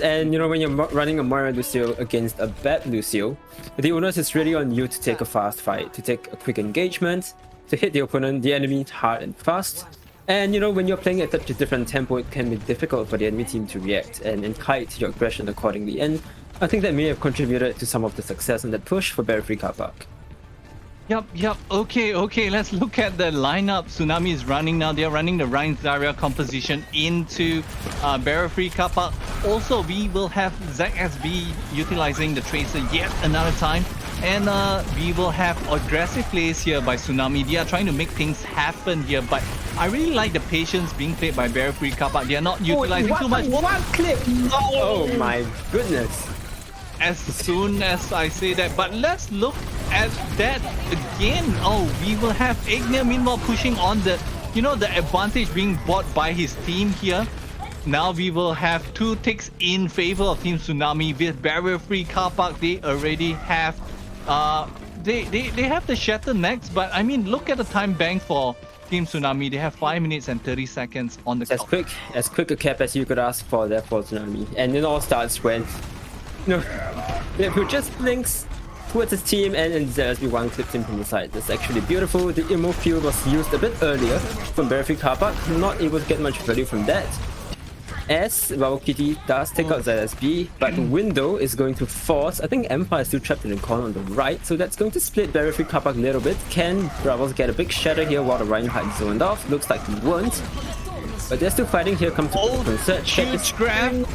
And when you're running a Moira Lucio against a bad Lucio, the onus is really on you to take a fast fight, to take a quick engagement, to hit the opponent, the enemy hard and fast. And when you're playing at such a different tempo, it can be difficult for the enemy team to react and kite your aggression accordingly. And I think that may have contributed to some of the success in that push for Barrier Free Car Park. Yep. Okay. Let's look at the lineup Tsunami is running now. They're running the Ryan Zarya composition into Barrier Free Car Park. Also, we will have ZSB utilizing the Tracer yet another time. And we will have aggressive plays here by Tsunami. They are trying to make things happen here, but I really like the patience being played by Barrier Free Car Park. They are not utilizing too much. One clip! Oh my goodness. As soon as I say that, but let's look at that again. Oh, we will have Ignea meanwhile pushing on the advantage being bought by his team here. Now we will have 2 ticks in favor of Team Tsunami with Barrier Free Car Park. They already have they have the Shatter next, but I mean, look at the time bank for Team Tsunami. They have 5 minutes and 30 seconds on the clock. As quick a cap as you could ask for there for Tsunami. And it all starts when who just blinks towards his team and ZSB1 clips him from the side. That's actually beautiful. The Immo field was used a bit earlier from Barrier Free Car Park. Not able to get much value from that. As Kitty does take out ZSB, but Window is going to force. I think Empire is still trapped in the corner on the right, so that's going to split Barrier Free Car Park a little bit. Can Bravos get a big shatter here while the Reinhardt zoned off? Looks like he won't. But they're still fighting here. Come to concert. Huge grab.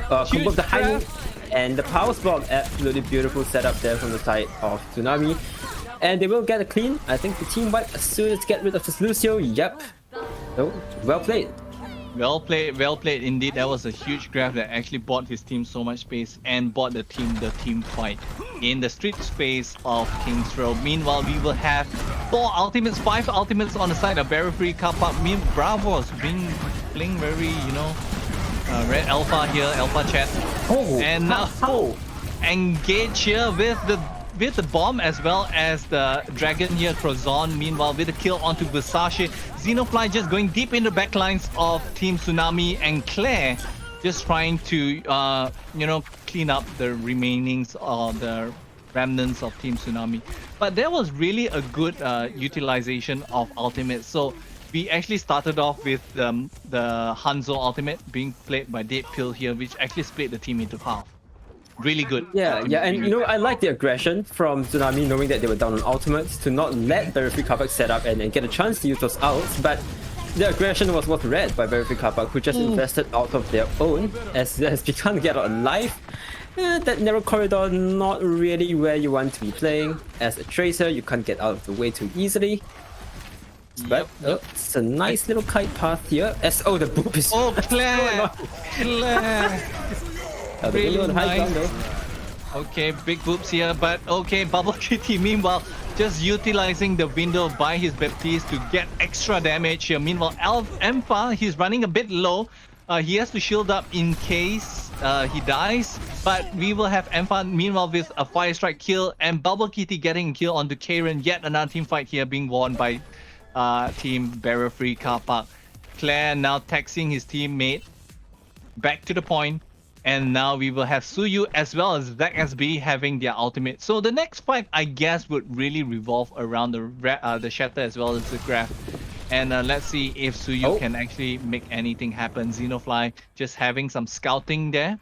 Combo of the high. And the power block, absolutely beautiful setup there from the side of Tsunami. And they will get a clean. I think the team wipe as soon as to get rid of this Lucio. Yep. So, well played. Well played indeed. That was a huge grab that actually bought his team so much space and bought the team fight in the street space of King's Row. Meanwhile, we will have 5 ultimates on the side of Barrier Free Car Park. Bravos playing very, Red Alpha here, Alpha chat. And now engage here with the bomb as well as the dragon here, Crozon. Meanwhile, with the kill onto Versace. Xenofly just going deep in the backlines of Team Tsunami, and Claire just trying to clean up the remainings or the remnants of Team Tsunami. But there was really a good utilization of ultimates. So we actually started off with the Hanzo ultimate being played by Dead Pill here, which actually split the team into half. Really good. Yeah, and I like the aggression from Tsunami, knowing that they were down on ultimates, to not let Barrier Free Car Park set up and get a chance to use those ults, but the aggression was read by Barrier Free Car Park, who just invested out of their own, as we can't get out alive. That narrow corridor, not really where you want to be playing. As a Tracer, you can't get out of the way too easily. but it's a nice little kite path here. Oh, the boop is. Oh, Claire! Claire! Really on high ground nice. though. Okay, big boops here, but okay, Bubble Kitty meanwhile just utilizing the window by his Baptiste to get extra damage here. Meanwhile, Empha, he's running a bit low. He has to shield up in case he dies, but we will have Empha meanwhile with a fire strike kill and Bubble Kitty getting a kill onto Karen. Yet another team fight here being won by team Barrier Free Car Park. Claire now texting his teammate back to the point. And now we will have Suyu as well as Zack SB having their ultimate. So the next fight, I guess, would really revolve around the Shatter as well as the Graph. And let's see if Suyu can actually make anything happen. Xenofly just having some scouting there.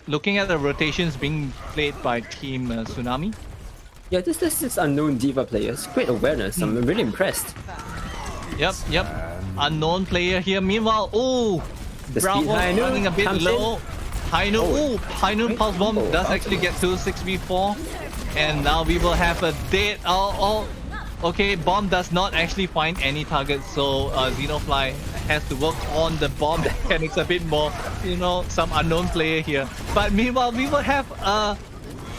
Looking at the rotations being played by Team Tsunami. Yeah, this is unknown Diva players. Great awareness. I'm really impressed. Yep. Unknown player here. Meanwhile, Bravo running a bit low. Hainu Pulse Bomb does actually get to 6v4. And now we will have a dead. Okay, bomb does not actually find any targets, so Xenofly has to work on the bomb mechanics a bit more. Some unknown player here. But meanwhile, we will have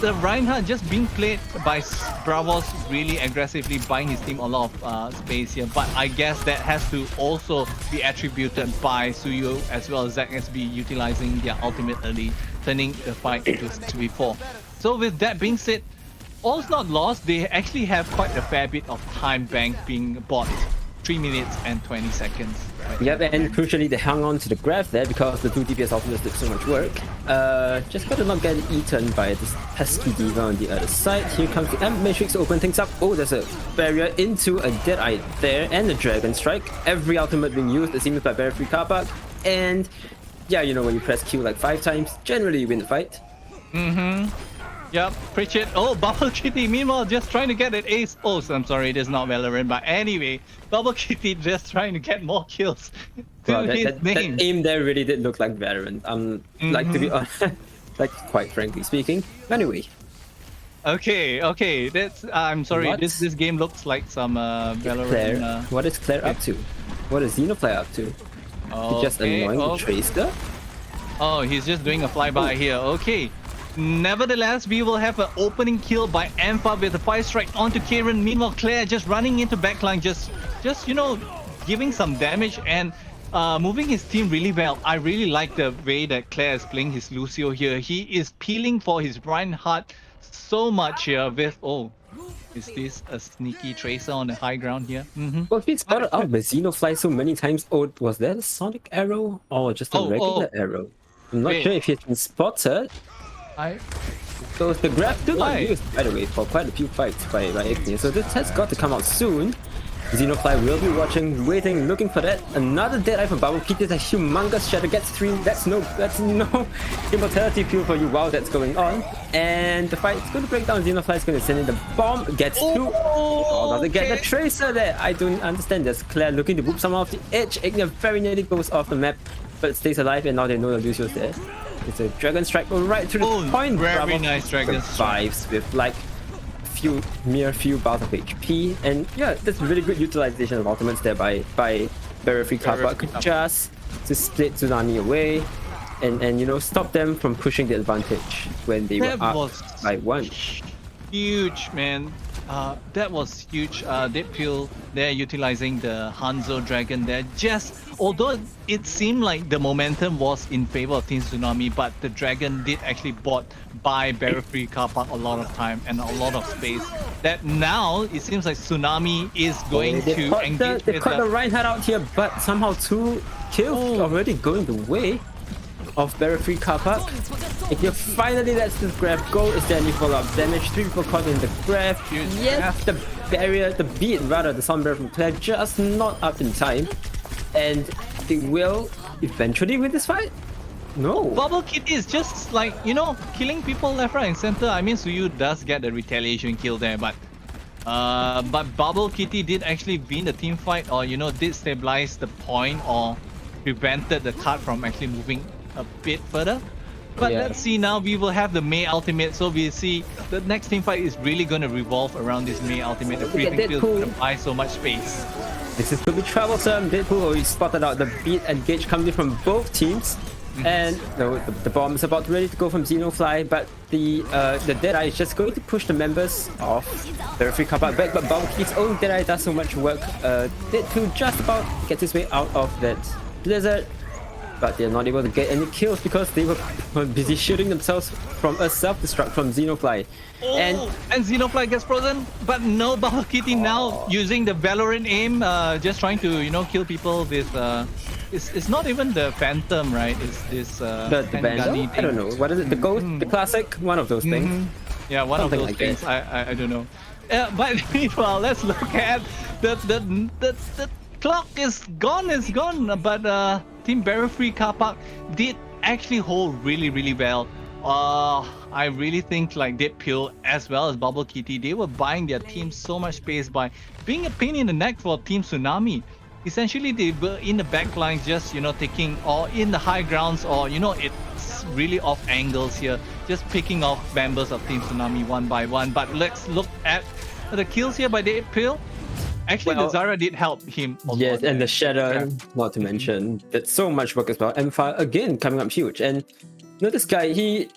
the Reinhardt just being played by Bravos really aggressively, buying his team a lot of space here. But I guess that has to also be attributed by Suyu as well as Zack SB utilizing their ultimate early, turning the fight into 6v4. So with that being said, all's not lost. They actually have quite a fair bit of time bank being bought. 3 minutes and 20 seconds. Yep, and crucially they hung on to the graph there because the 2 DPS ultimates did so much work. Just gotta not get eaten by this pesky Diva on the other side. Here comes the Amp Matrix to open things up. Oh, there's a barrier into a Deadeye there and a Dragon Strike. Every ultimate being used, it seems, by Barrier Free Car Park. And yeah, when you press Q like 5 times, generally you win the fight. Yep, preach it. Oh, Bubble Kitty, meanwhile, just trying to get an ace. Oh, so I'm sorry, it is not Valorant. But anyway, Bubble Kitty just trying to get more kills. Wow, that aim there really did look like Valorant. Like, to be honest, like, quite frankly speaking. Anyway. Okay, that's... I'm sorry, this game looks like some Valorant... What is Claire up to? What is Xenofly up to? He's just annoying the Tracer? Oh, he's just doing a flyby here. Okay. Nevertheless, we will have an opening kill by Empha with a fire strike onto Karen. Meanwhile, Claire just running into backline, just giving some damage and moving his team really well. I really like the way that Claire is playing his Lucio here. He is peeling for his Reinhardt so much here with... Oh, is this a sneaky Tracer on the high ground here? Well, if it's got out by Xenofly so many times, was that a Sonic arrow or just a regular arrow? I'm not sure if he's been spotted. So the graph still not used, by the way, for quite a few fights by Ignis. So this has got to come out soon. Xenofly will be watching, waiting, looking for that. Another Deadeye from Bubble Kitty. A humongous Shatter gets 3. That's no immortality fuel for you while that's going on. And the fight is going to break down. Xenofly is going to send in the bomb. Gets 2. Oh, does it get the Tracer there? I don't understand. There's Claire looking to whoop someone off the edge. Ignis very nearly goes off the map, but stays alive, and now they know the Lucio's there. It's a Dragon Strike right through the point. Very nice Dragon Strike. Survives with like mere few bars of HP, and yeah, that's really good utilization of ultimates there by Barrier Free Car Park, just to split Tsunami away and stop them from pushing the advantage when they were up by 1. Huge, man. That was huge. Deadpool there utilizing the Hanzo Dragon there. Although it seemed like the momentum was in favor of Team Tsunami, but the Dragon did actually bought by Barrier Free Car Park a lot of time and a lot of space. That now it seems like Tsunami is going to engage. They caught the Reinhardt out here, but somehow 2 kills already going the way of Barrier Free Car Park. If you finally lets this grab go, is there any follow-up damage? 3 people caught in the grab. Yes, the barrier, the beat rather, the sound barrier from Claire just not up in time. And they will eventually win this fight? No. Bubble Kitty is just like, killing people left, right and center. I mean, Suyu does get the retaliation kill there, but Bubble Kitty did actually win the team fight, or did stabilize the point or prevented the card from actually moving a bit further. But Yeah. let's see now. We will have the May ultimate, so we see the next team fight is really going to revolve around this May ultimate. The Look at breathing field is going Deadpool. to buy so much space. This is going to be troublesome. Deadpool already spotted out the beat and gauge coming from both teams. And the bomb is about ready to go from Xenofly, but the Deadeye is just going to push the members off. The referee car park back, but Bumblebee's own Deadeye does so much work. Deadpool just about gets his way out of that blizzard, but they're not able to get any kills because they were busy shooting themselves from a self-destruct from Xenofly. Oh, and Xenofly gets frozen, but no Bubble Kitty now using the Valorant aim, just trying to kill people with it's not even the Phantom, right? It's this the Vandal? I don't know. What is it? The Ghost? The Classic? One of those things. Yeah, one Something of those like things. that. I don't know. But meanwhile, let's look at the clock is gone. But Team Barrier Free Car Park did actually hold really well. I really think like Deadpool as well as Bubble Kitty, they were buying their team so much space by being a pain in the neck for Team Tsunami. Essentially, they were in the back lines, just taking, or in the high grounds, or it's really off angles here, just picking off members of Team Tsunami one by one. But let's look at the kills here by Deadpool. Actually, the Zara did help him a Yes, lot. and the Shadow, not to mention, did so much work as well. M5 again coming up huge, and this guy, he.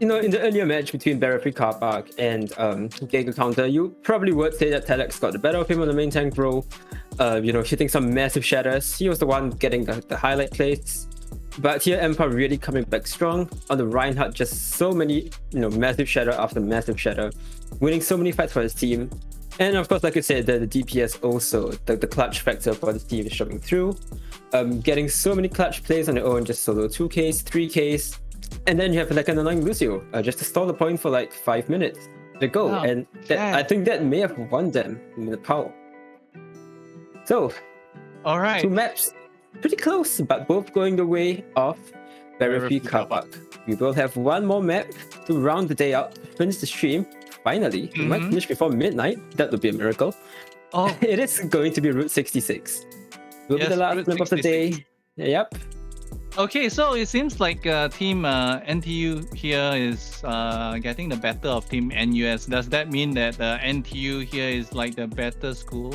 In the earlier match between Barrier Free Car Park and Giga Counter, you probably would say that Telex got the better of him on the main tank role. Hitting some massive shatters. He was the one getting the highlight plays. But here, Empire really coming back strong. On the Reinhardt, just so many, massive shatter after massive shatter. Winning so many fights for his team. And of course, like I said, the DPS also, the clutch factor for the team is showing through. Getting so many clutch plays on their own, just solo 2Ks, 3Ks. And then you have like an annoying Lucio, just to stall the point for like 5 minutes to go. Oh, and I think that may have won them in the power. So, all right, 2 maps, pretty close, but both going the way of Barrier Free Car Park. We will have one more map to round the day out, finish the stream. Finally, we might finish before midnight. That would be a miracle. Oh, it is going to be Route 66. Will be the last map of the day. Yep. Okay, so it seems like Team NTU here is getting the better of Team NUS. Does that mean that NTU here is like the better school?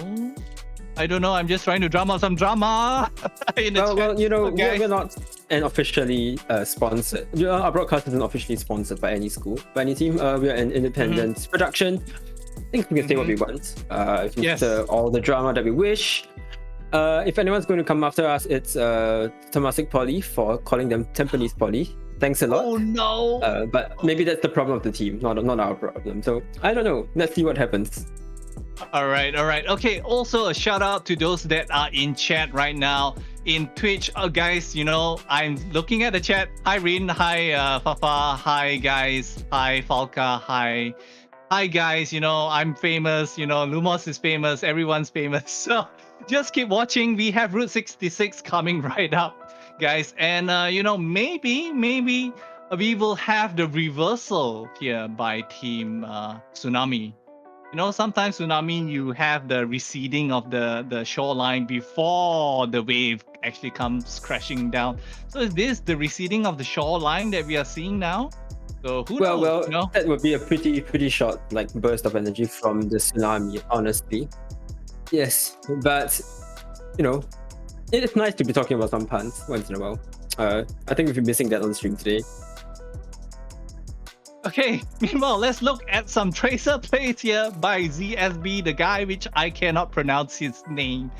I don't know. I'm just trying to drum up some drama. We're not an officially sponsored. Our broadcast isn't officially sponsored by any school, by any team. We are an independent production. I think we can say what we want. All the drama that we wish. If anyone's going to come after us, it's Temasek Poly for calling them Tampines Poly. Thanks a lot. Oh no! But maybe that's the problem of the team, not our problem. So I don't know. Let's see what happens. All right. Okay. Also, a shout out to those that are in chat right now in Twitch. Guys, I'm looking at the chat. Hi Rin. Hi Fafa. Hi guys. Hi Falca. Hi guys. I'm famous. Lumos is famous. Everyone's famous. So. Just keep watching. We have Route 66 coming right up, guys. And maybe we will have the reversal here by Team Tsunami. Sometimes Tsunami, you have the receding of the shoreline before the wave actually comes crashing down. So is this the receding of the shoreline that we are seeing now? So who knows? Well, that would be a pretty short burst of energy from the tsunami, honestly. Yes, but it is nice to be talking about some puns once in a while. I think we've been missing that on the stream today. Okay, meanwhile, let's look at some tracer plays here by ZSB, the guy which I cannot pronounce his name.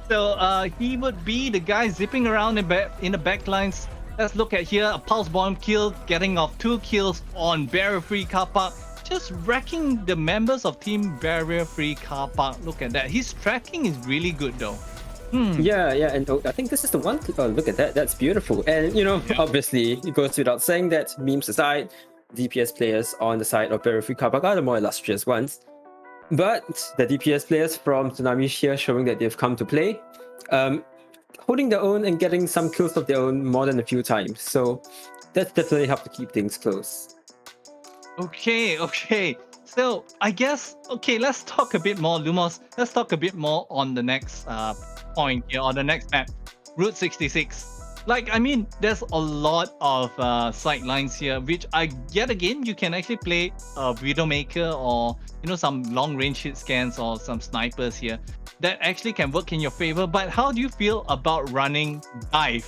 So he would be the guy zipping around in the backlines. Let's look at here, a pulse bomb kill, getting off 2 kills on Barrier Free Car Park. Just wrecking the members of Team Barrier Free Car Park. Look at that. His tracking is really good though. Yeah, and I think this is the one. Look at that. That's beautiful. And obviously, it goes without saying that memes aside, DPS players on the side of Barrier Free Car Park are the more illustrious ones. But the DPS players from Tsunami here showing that they've come to play, holding their own and getting some kills of their own more than a few times. So that's definitely helped to keep things close. Okay. So I guess, let's talk a bit more, Lumos. Let's talk a bit more on the next point here, on the next map, Route 66. Like, I mean, there's a lot of sight lines here, which yet again, you can actually play Widowmaker or, some long range hit scans or some snipers here that actually can work in your favor. But how do you feel about running dive?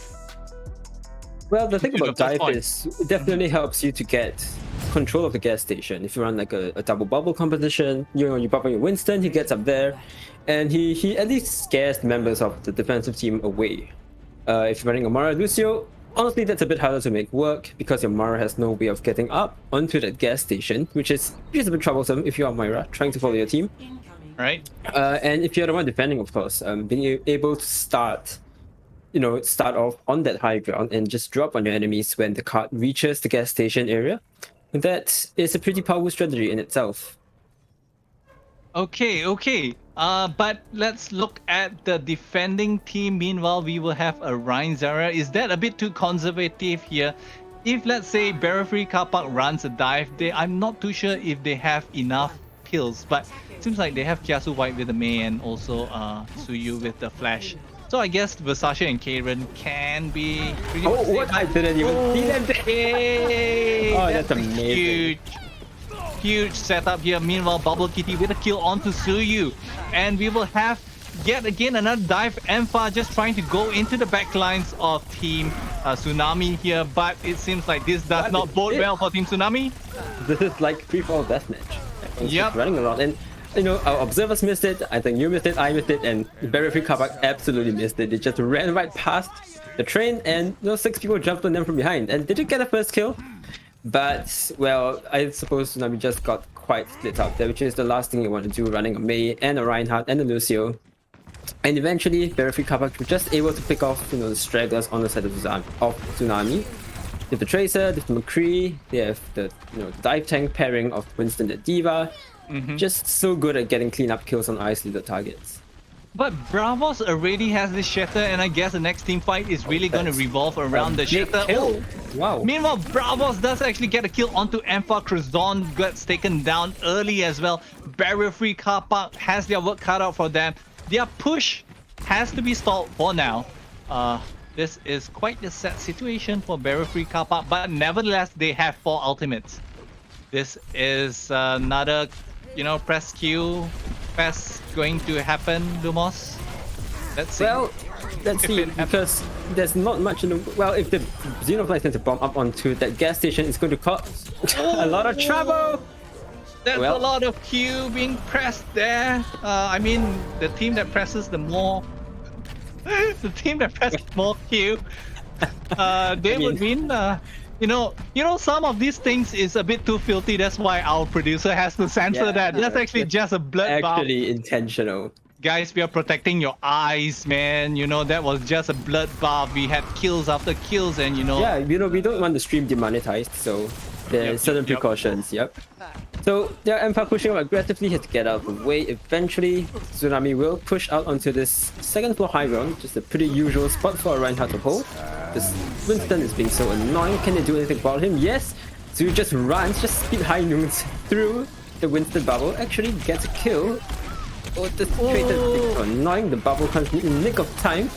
Well, the thing To the about first dive point. is it definitely helps you to get control of the gas station. If you run like a double bubble competition, you bubble your Winston, he gets up there, and he at least scares members of the defensive team away. If you're running a Mara Lucio, honestly that's a bit harder to make work because your Mara has no way of getting up onto that gas station, which is a bit troublesome if you are Moira trying to follow your team. Right. And if you're the one defending, of course, being able to start off on that high ground and just drop on your enemies when the cart reaches the gas station area, that is a pretty powerful strategy in itself. Okay. But let's look at the defending team. Meanwhile, we will have a Ryan Zara. Is that a bit too conservative here? If, let's say, Barrier Free Car Park runs a dive, I'm not too sure if they have enough kills, but it seems like they have Kiasu White with the Mei and also Suyu with the Flash. So I guess Versace and Karen can be pretty much safe. I didn't even see that. Okay, Oh, that's amazing. Huge setup here. Meanwhile, Bubble Kitty with a kill onto Suyu. And we will have yet again another dive. Empha just trying to go into the backlines of Team Tsunami here. But it seems like this does not bode well for Team Tsunami. This is like free-for-all deathmatch. Yep. Running around. And our observers missed it. I think you missed it. I missed it. And Barrier Free Car Park absolutely missed it. They just ran right past the train and 6 people jumped on them from behind. And did you get a first kill? But, well, I suppose Tsunami just got quite split up there, which is the last thing you want to do, running a Mei and a Reinhardt and a Lucio. And eventually, Barrier Free Car Park were just able to pick off, the stragglers on the side of Tsunami. They have the Tracer, they have the McCree, they have the, dive tank pairing of Winston and Diva. Just so good at getting clean-up kills on isolated targets. But Bravos already has this Shatter, and I guess the next team fight is really going to revolve around the Shatter. Oh, wow. Meanwhile, Bravos does actually get a kill onto Empha. Cruzon gets taken down early as well. Barrier Free Car Park has their work cut out for them. Their push has to be stalled for now. This is quite a sad situation for Barrier Free Car Park, but nevertheless, they have 4 ultimates. This is another, press Q. Press going to happen, Lumos? Let's see. Well, let's see, because there's not much in the... Well, if the Xenofly tends to bomb up onto that gas station, it's going to cause a lot of trouble! There's a lot of Q being pressed there. I mean, the team that presses the more... the team that presses more Q, they would win. Some of these things is a bit too filthy. That's why our producer has to censor that. That's actually just a bloodbath. Actually intentional. Guys, we are protecting your eyes, man. That was just a bloodbath. We had kills after kills, and Yeah, we don't want the stream demonetized, so there's certain precautions. Yep. So Empire pushing up aggressively, has to get out of the way. Eventually, Tsunami will push out onto this second floor high ground, just a pretty usual spot for a Reinhardt to hold. This Winston is being so annoying. Can they do anything about him? Yes. So he just runs, just speed high noons through the Winston bubble. Actually gets a kill. Oh, this traitor is so annoying. The bubble comes in the nick of time.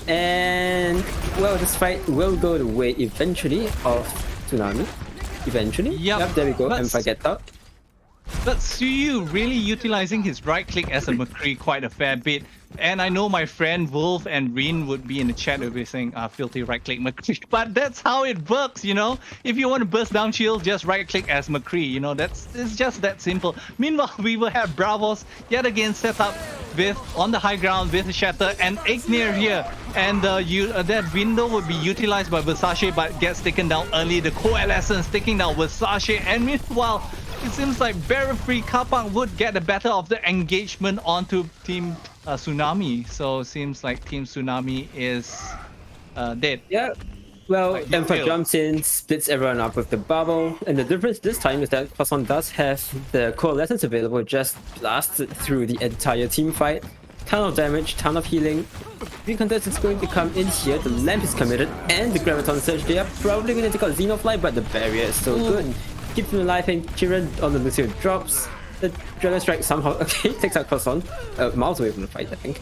And, well, this fight will go the way eventually of Tsunami. Eventually. Yep, there we go. Empire gets out. But Suyu really utilizing his right click as a McCree quite a fair bit. And I know my friend Wolf and Rin would be in the chat will be saying, filthy right click McCree. But that's how it works, If you want to burst down shield, just right click as McCree, it's just that simple. Meanwhile, we will have Bravos yet again set up on the high ground with the Shatter and Ignir here. And that window would be utilized by Versace but gets taken down early. The Coalescence taking down Versace, and meanwhile, it seems like Barrier Free Car Park would get the better of the engagement onto Team Tsunami. So it seems like Team Tsunami is dead. Yeah. Well, Empire jumps in, splits everyone up with the bubble, and the difference this time is that Croissant does have the Coalescence available, just blasted through the entire team fight. Ton of damage, ton of healing. Three contestants going to come in here, the lamp is committed, and the Graviton Surge. They are probably going to take out Xenofly, but the barrier is so good. Keeps him alive, and Kiran on the Lucio drops. The Dragon Strike somehow, takes out Croissant, miles away from the fight, I think.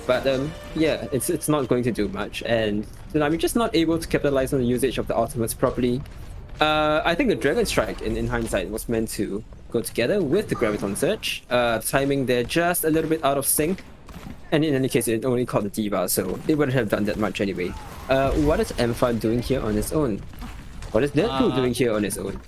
But yeah, it's not going to do much, and Tsunami just not able to capitalize on the usage of the ultimates properly. I think the Dragon Strike, in hindsight, was meant to go together with the Graviton Surge. Timing there just a little bit out of sync. And in any case, it only caught the Diva, so it wouldn't have done that much anyway. What is Empha doing here on his own? What is Deadpool doing here on his own?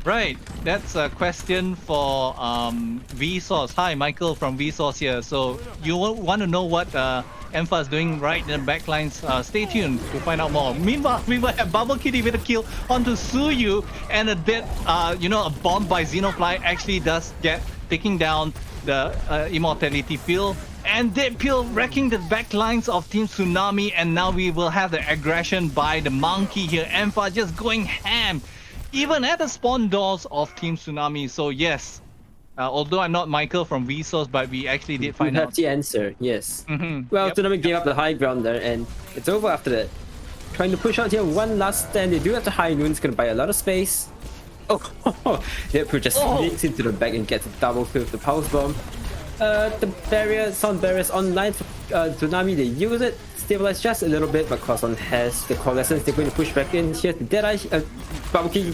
Right, that's a question for Vsauce. Hi, Michael from Vsauce here. So you want to know what Empha is doing right in the backlines? Stay tuned to find out more. Meanwhile, we will have Bubble Kitty with a kill onto Suyu, and a dead, a bomb by Xenofly actually does get taking down the Immortality Pill. And Dead Pill wrecking the backlines of Team Tsunami, and now we will have the aggression by the monkey here. Empha just going ham, even at the spawn doors of Team Tsunami. So yes, although I'm not Michael from Vsauce, but we actually did find You out. have the answer, yes. Mm-hmm. Well, Yep. Tsunami gave up the high ground there, and it's over after that. Trying to push out here one last stand. They do have the high noon. It's going to buy a lot of space. Oh, Deadpool just sneaks into the back and gets a double kill with the pulse bomb. The barrier, sound barriers online for Tsunami. They use it, stabilize just a little bit, but Cross on has the Coalescence. They're going to push back in. Here's the Deadeye. Bubble Kitty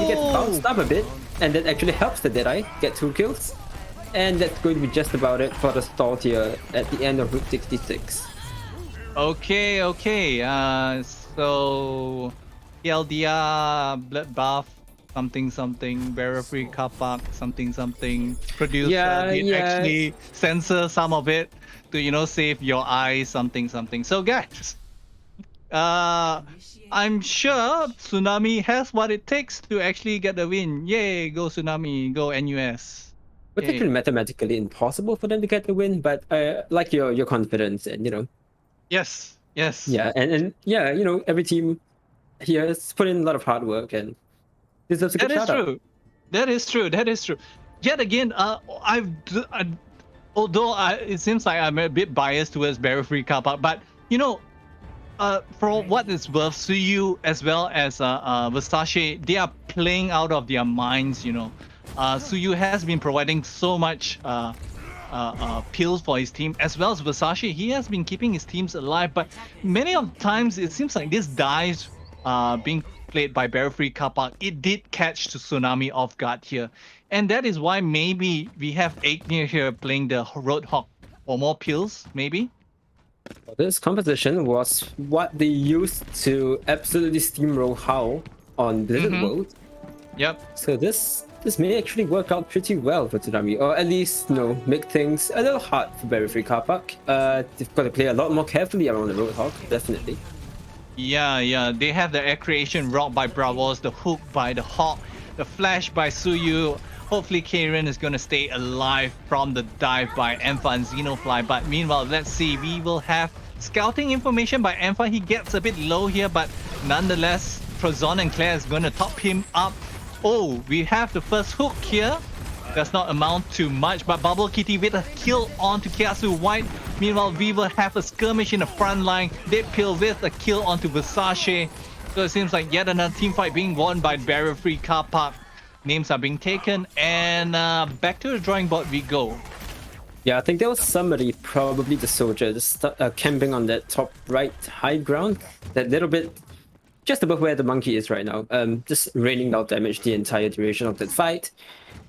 gets bounced up a bit, and that actually helps the Deadeye get 2 kills. And that's going to be just about it for the stall here at the end of Route 66. Okay. So TLDR, Bloodbath, something, barrier free car park, something. Producer did actually censor some of it to save your eyes, something. So guys, I'm sure Tsunami has what it takes to actually get the win. Yay, go Tsunami, go NUS. It's actually mathematically impossible for them to get the win, but I like your confidence and Yes. yeah, and every team here has put in a lot of hard work and deserves a good shout out. That is true. Yet again, it seems like I'm a bit biased towards barrier free car park, but for what it's worth, Suyu as well as Versace, they are playing out of their minds. Suyu has been providing so much pills for his team, as well as Versace. He has been keeping his teams alive, but many of the times it seems like this dives being played by barrier free car park, it did catch the Tsunami off guard here, and that is why maybe we have Ignir here playing the Roadhog or more pills, maybe. This composition was what they used to absolutely steamroll Howl on Blizzard World. Yep. So this may actually work out pretty well for Tsunami, or at least make things a little hard for barrier free car park. They've got to play a lot more carefully around the Roadhog, definitely. Yeah. They have the air creation rock by Bravos, the hook by the Hawk, the flash by Suyu. Hopefully Karen is going to stay alive from the dive by Empha and Xenofly. But meanwhile, let's see. We will have scouting information by Empha. He gets a bit low here, but nonetheless, Prozon and Claire is going to top him up. Oh, we have the first hook here. Does not amount to much, but Bubble Kitty with a kill onto Kiasu White. Meanwhile, we will have a skirmish in the front line. Dead Pill with a kill onto Versace. So it seems like yet another team fight being won by barrier free car park. Names are being taken, and back to the drawing board we go. Yeah, I think there was somebody, probably the soldier, just camping on that top right high ground, that little bit just above where the monkey is right now. Just raining down damage the entire duration of that fight.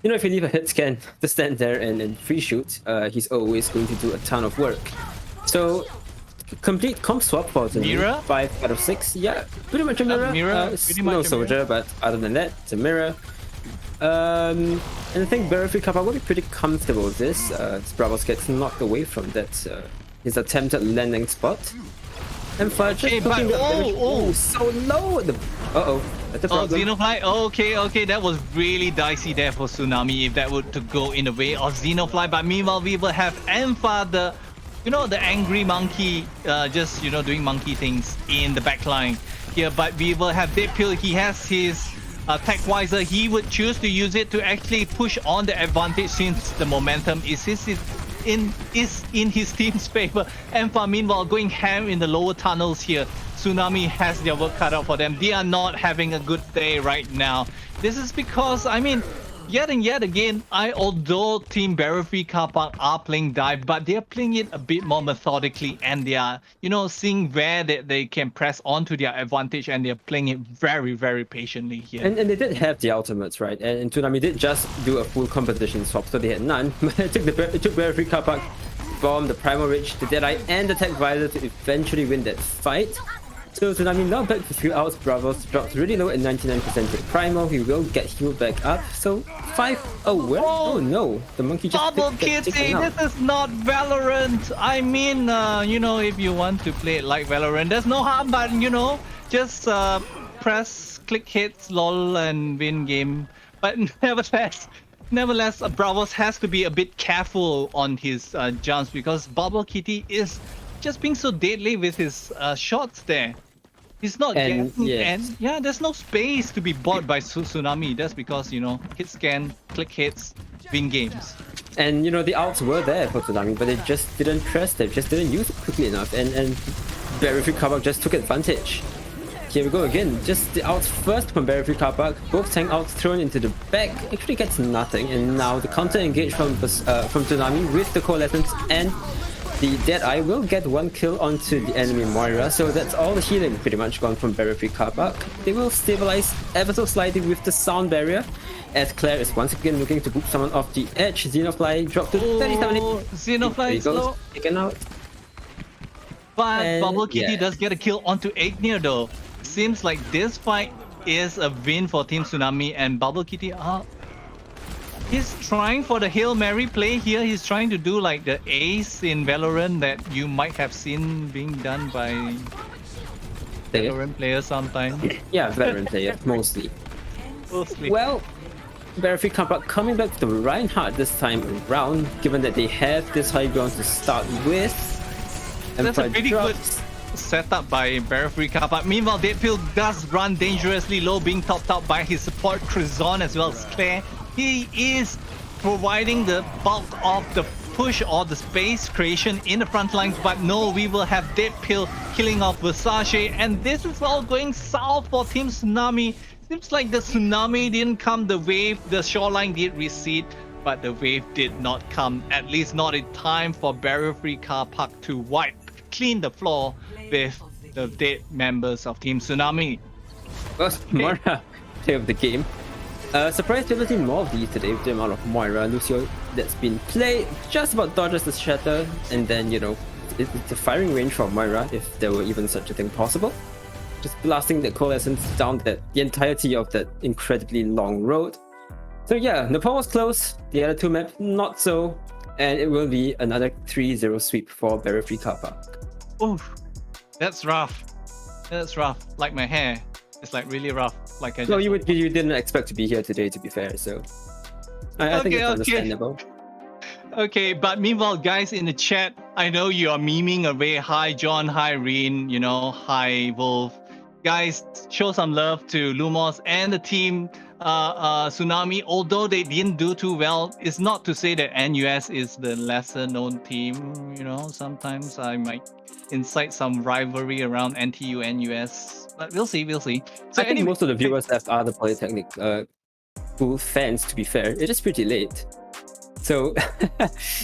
If you leave a hit scan to stand there and free shoot, he's always going to do a ton of work. So complete comp swap for the Mirror? 5 out of 6. Yeah, pretty much a mirror. Pretty No much a soldier, mirror. but other than that, it's a mirror. And I think barrier free Kappa will be pretty comfortable with this. Bravos gets knocked away from that his attempted landing spot. And Fudge just pushing the damage so low. That's a problem. Xenofly. Okay, that was really dicey there for Tsunami if that were to go in the way of Xenofly. But meanwhile, we will have Empha, the angry monkey, just doing monkey things in the backline here. But we will have Deadpill. He has his Techwiser. He would choose to use it to actually push on the advantage since the momentum is in his team's favor. Empha meanwhile going ham in the lower tunnels here. Tsunami has their work cut out for them. They are not having a good day right now. This is because, yet and yet again, although Team Barrier Free Car Park are playing dive, but they're playing it a bit more methodically, and they are, seeing where they can press onto their advantage, and they're playing it very, very patiently here. And they did have the ultimates, right? And Toonami did just do a full competition swap, so they had none. But it took Barrier Free Car Park, Bomb, the Primal Rage, the Deadeye, and the Tech Visor to eventually win that fight. So Toonami now back to 3 outs. Bravos drops really low at 99% to Primal. He will get healed back up. So 5. Oh, well. Oh no. The monkey just Bubble Kitty, this is not Valorant. I mean, if you want to play it like Valorant, there's no harm, but just press, click hits, lol, and win game. But nevertheless, Bravos has to be a bit careful on his jumps, because Bubble Kitty is just being so deadly with his shots there. He's not getting, and yeah, there's no space to be bought by Tsunami. That's because, hit scan, click hits, win games. And the outs were there for Tsunami, but they just didn't press them, just didn't use it quickly enough. And Barrier Free Car Park just took advantage. Here we go again, just the outs first from Barrier Free Car Park. Both tank outs thrown into the back, actually gets nothing. And now the counter engage from Tsunami with the Coalescence, and the Deadeye will get 1 kill onto the enemy Moira, so that's all the healing pretty much gone from Barrier Free Car Park. They will stabilize ever so slightly with the sound barrier, as Claire is once again looking to boop someone off the edge. Xenofly dropped to 37. Xenofly is low. Taken out. But Bubble Kitty does get a kill onto Ignir though. Seems like this fight is a win for Team Tsunami, and Bubble Kitty he's trying for the Hail Mary play here. He's trying to do like the ace in Valorant that you might have seen being done by Valorant players sometimes. Yeah, Valorant players, mostly. Well, Barrier Free Car Park coming back to Reinhardt this time around, given that they have this high ground to start with. And that's a pretty good setup by Barrier Free Car Park. Meanwhile, Deadfield does run dangerously low, being topped up by his support Crizon as well as Claire. He is providing the bulk of the push or the space creation in the front lines, but no, we will have Deadpill killing off Versace, and this is all going south for Team Tsunami. Seems like the tsunami didn't come, the wave, the shoreline did recede, but the wave did not come, at least not in time for Barrier Free Car Park to clean the floor with the dead members of Team Tsunami. Well, Moira, play of the game. Surprised to have seen more of these today with the amount of Moira. Lucio that's been played just about dodges the shatter, and then it's a firing range for Moira, if there were even such a thing possible. Just blasting the Coalescence down the entirety of that incredibly long road. So yeah, Nepal was close, the other two maps not so, and it will be another 3-0 sweep for Barrier Free Car Park. Oof, that's rough. That's rough, like my hair. It's like really rough. Like you didn't expect to be here today, to be fair, so I think it's understandable. Okay, but meanwhile, guys in the chat, I know you are memeing away. Hi John, hi Reen, hi Wolf. Guys, show some love to Lumos and the team Tsunami. Although they didn't do too well, it's not to say that NUS is the lesser known team. Sometimes I might incite some rivalry around NTU NUS, but we'll see. So I think most of the viewers left are the Polytechnic school fans, to be fair. It is pretty late. So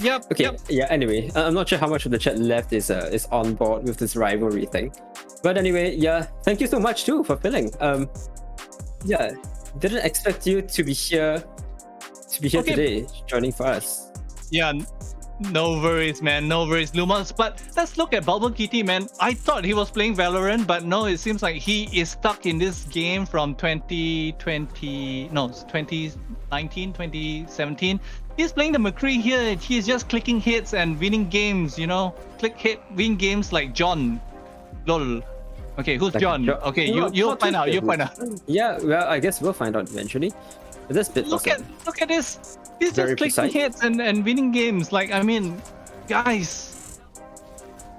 yep. Yeah, anyway, I'm not sure how much of the chat left is on board with this rivalry thing. But anyway, yeah, thank you so much too for filling. Yeah, didn't expect you to be here today, joining for us. Yeah, no worries, man. No worries, Lumos. But let's look at Bubble Kitty, man. I thought he was playing Valorant, but no, it seems like he is stuck in this game from 2019, 2017. He's playing the McCree here. He's just clicking hits and winning games, Click hit, win games like John. Lol. Okay, who's John? Okay, you'll find out. You'll find out. Yeah, well, I guess we'll find out eventually. But this bit look at this. He's just clicking hits and winning games. Like, I mean, guys,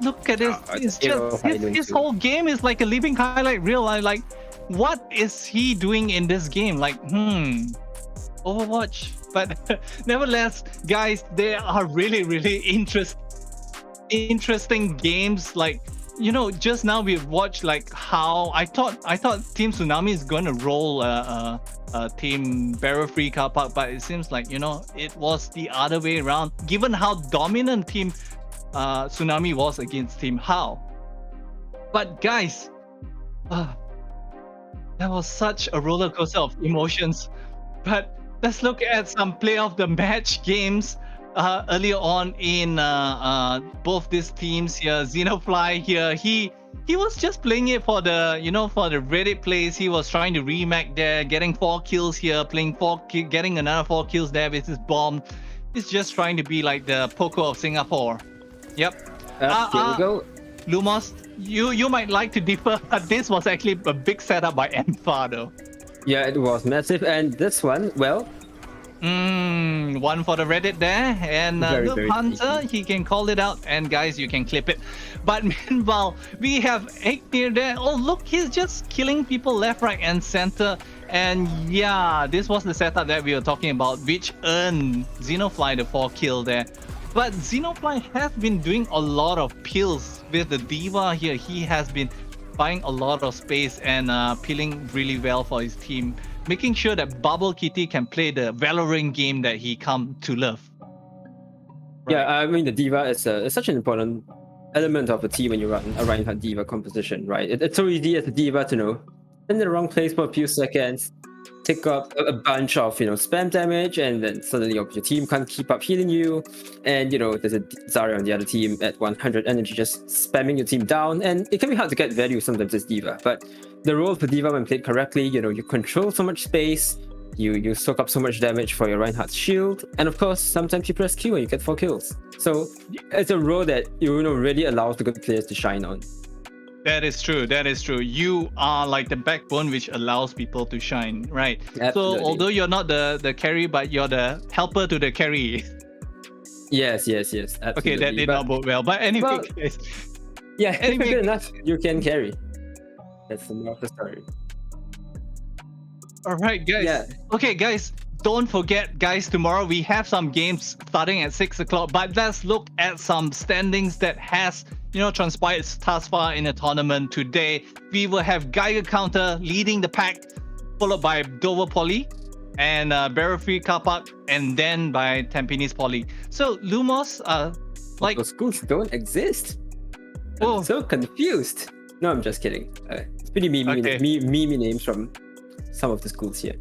look at this. It's just his whole game is like a living highlight reel. Like, what is he doing in this game? Like, Overwatch. But nevertheless, guys, there are really, really interesting games. Like, just now we've watched like how I thought Team Tsunami is going to roll Team Barrier Free Car Park, but it seems like it was the other way around. Given how dominant Team Tsunami was against Team How, but guys, that was such a roller coaster of emotions. But let's look at some play of the match games earlier on in both these teams here. Xenofly here, he was just playing it for the for the Reddit plays. He was trying to remake there, getting 4 kills here, getting another 4 kills there with his bomb. He's just trying to be like the Poco of Singapore. Yep. Here we go. Lumos, you might like to differ. This was actually a big setup by Empha though. Yeah, it was massive, and this one, well, one for the Reddit there, and very Hunter, he can call it out, and guys, you can clip it. But meanwhile, we have Eknir there. Oh, look, he's just killing people left, right, and center. And yeah, this was the setup that we were talking about, which earned Xenofly the 4 kill there. But Xenofly has been doing a lot of pills with the D.Va here. He has been buying a lot of space and peeling really well for his team, making sure that Bubble Kitty can play the Valorant game that he come to love. Yeah, I mean, the D.Va is such an important element of a team when you run a Reinhardt D.Va composition, right? It's so easy as a D.Va to in the wrong place for a few seconds, take up a bunch of spam damage, and then suddenly your team can't keep up healing you, and there's a Zarya on the other team at 100 energy just spamming your team down, and it can be hard to get value sometimes as D.Va. But the role of the D.Va when played correctly, you control so much space, you soak up so much damage for your Reinhardt's shield, and of course sometimes you press Q and you get 4 kills. So it's a role that really allows the good players to shine on. That is true. You are like the backbone which allows people to shine, right? Absolutely. So although you're not the carry, but you're the helper to the carry. Yes, absolutely. Okay, that did not bode well. But anyway, guys. Yeah, if you're good enough, you can carry. That's the moral of the story. All right, guys. Yeah. Okay, guys. Don't forget, guys, tomorrow we have some games starting at 6 o'clock. But let's look at some standings that has transpired thus far in the tournament today. We will have Geiger Counter leading the pack, followed by Dover Poly and Barrier Free Car Park, and then by Tampines Poly. So Lumos, like those schools don't exist. Oh. I'm so confused. No, I'm just kidding. It's pretty memey names from some of the schools here.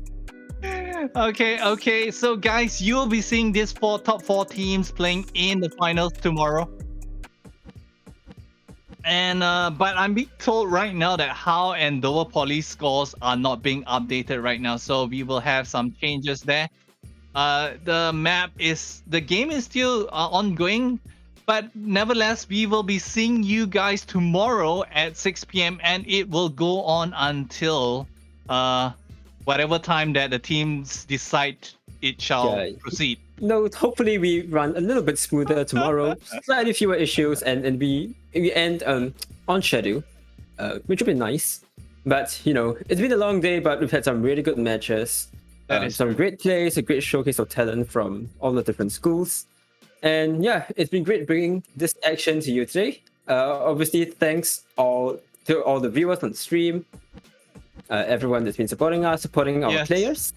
Okay. So guys, you'll be seeing these top 4 teams playing in the finals tomorrow. And but I'm being told right now that How and Dover Poly scores are not being updated right now, so we will have some changes there. The game is still ongoing, but nevertheless, we will be seeing you guys tomorrow at 6 p.m. and it will go on until whatever time that the teams decide it shall proceed. No, hopefully we run a little bit smoother tomorrow, slightly fewer issues, and we end on schedule, which would be nice. But it's been a long day, but we've had some really good matches, some great plays, a great showcase of talent from all the different schools, and yeah, it's been great bringing this action to you today. Obviously, thanks to all the viewers on stream, everyone that's been supporting us, supporting our players.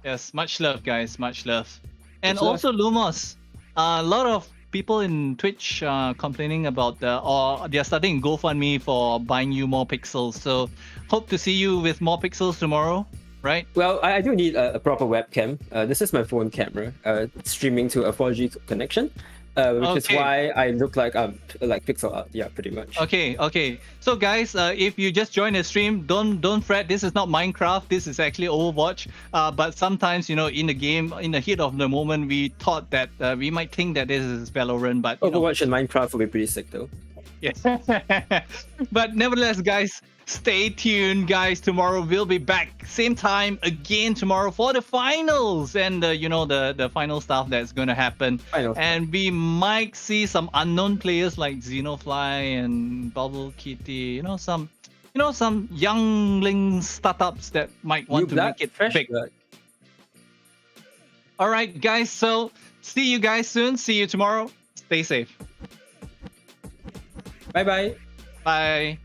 Yes, much love, guys, much love. And also, Lumos, a lot of people in Twitch complaining about they're starting GoFundMe for buying you more pixels. So hope to see you with more pixels tomorrow, right? Well, I do need a proper webcam. This is my phone camera, streaming to a 4G connection. Which is why I look like pixel art. Yeah, pretty much. Okay. So guys, if you just join the stream, don't fret. This is not Minecraft. This is actually Overwatch. But sometimes, in the game, in the heat of the moment, we thought that we might think that this is Valorant, but Overwatch and Minecraft will be pretty sick though. Yes. But nevertheless, guys, stay tuned, guys. Tomorrow we'll be back same time again tomorrow for the finals and the final stuff that's going to happen. And we might see some unknown players like Xenofly and Bubble Kitty. Some youngling startups that might want to make it big. All right, guys. So see you guys soon. See you tomorrow. Stay safe. Bye bye. Bye.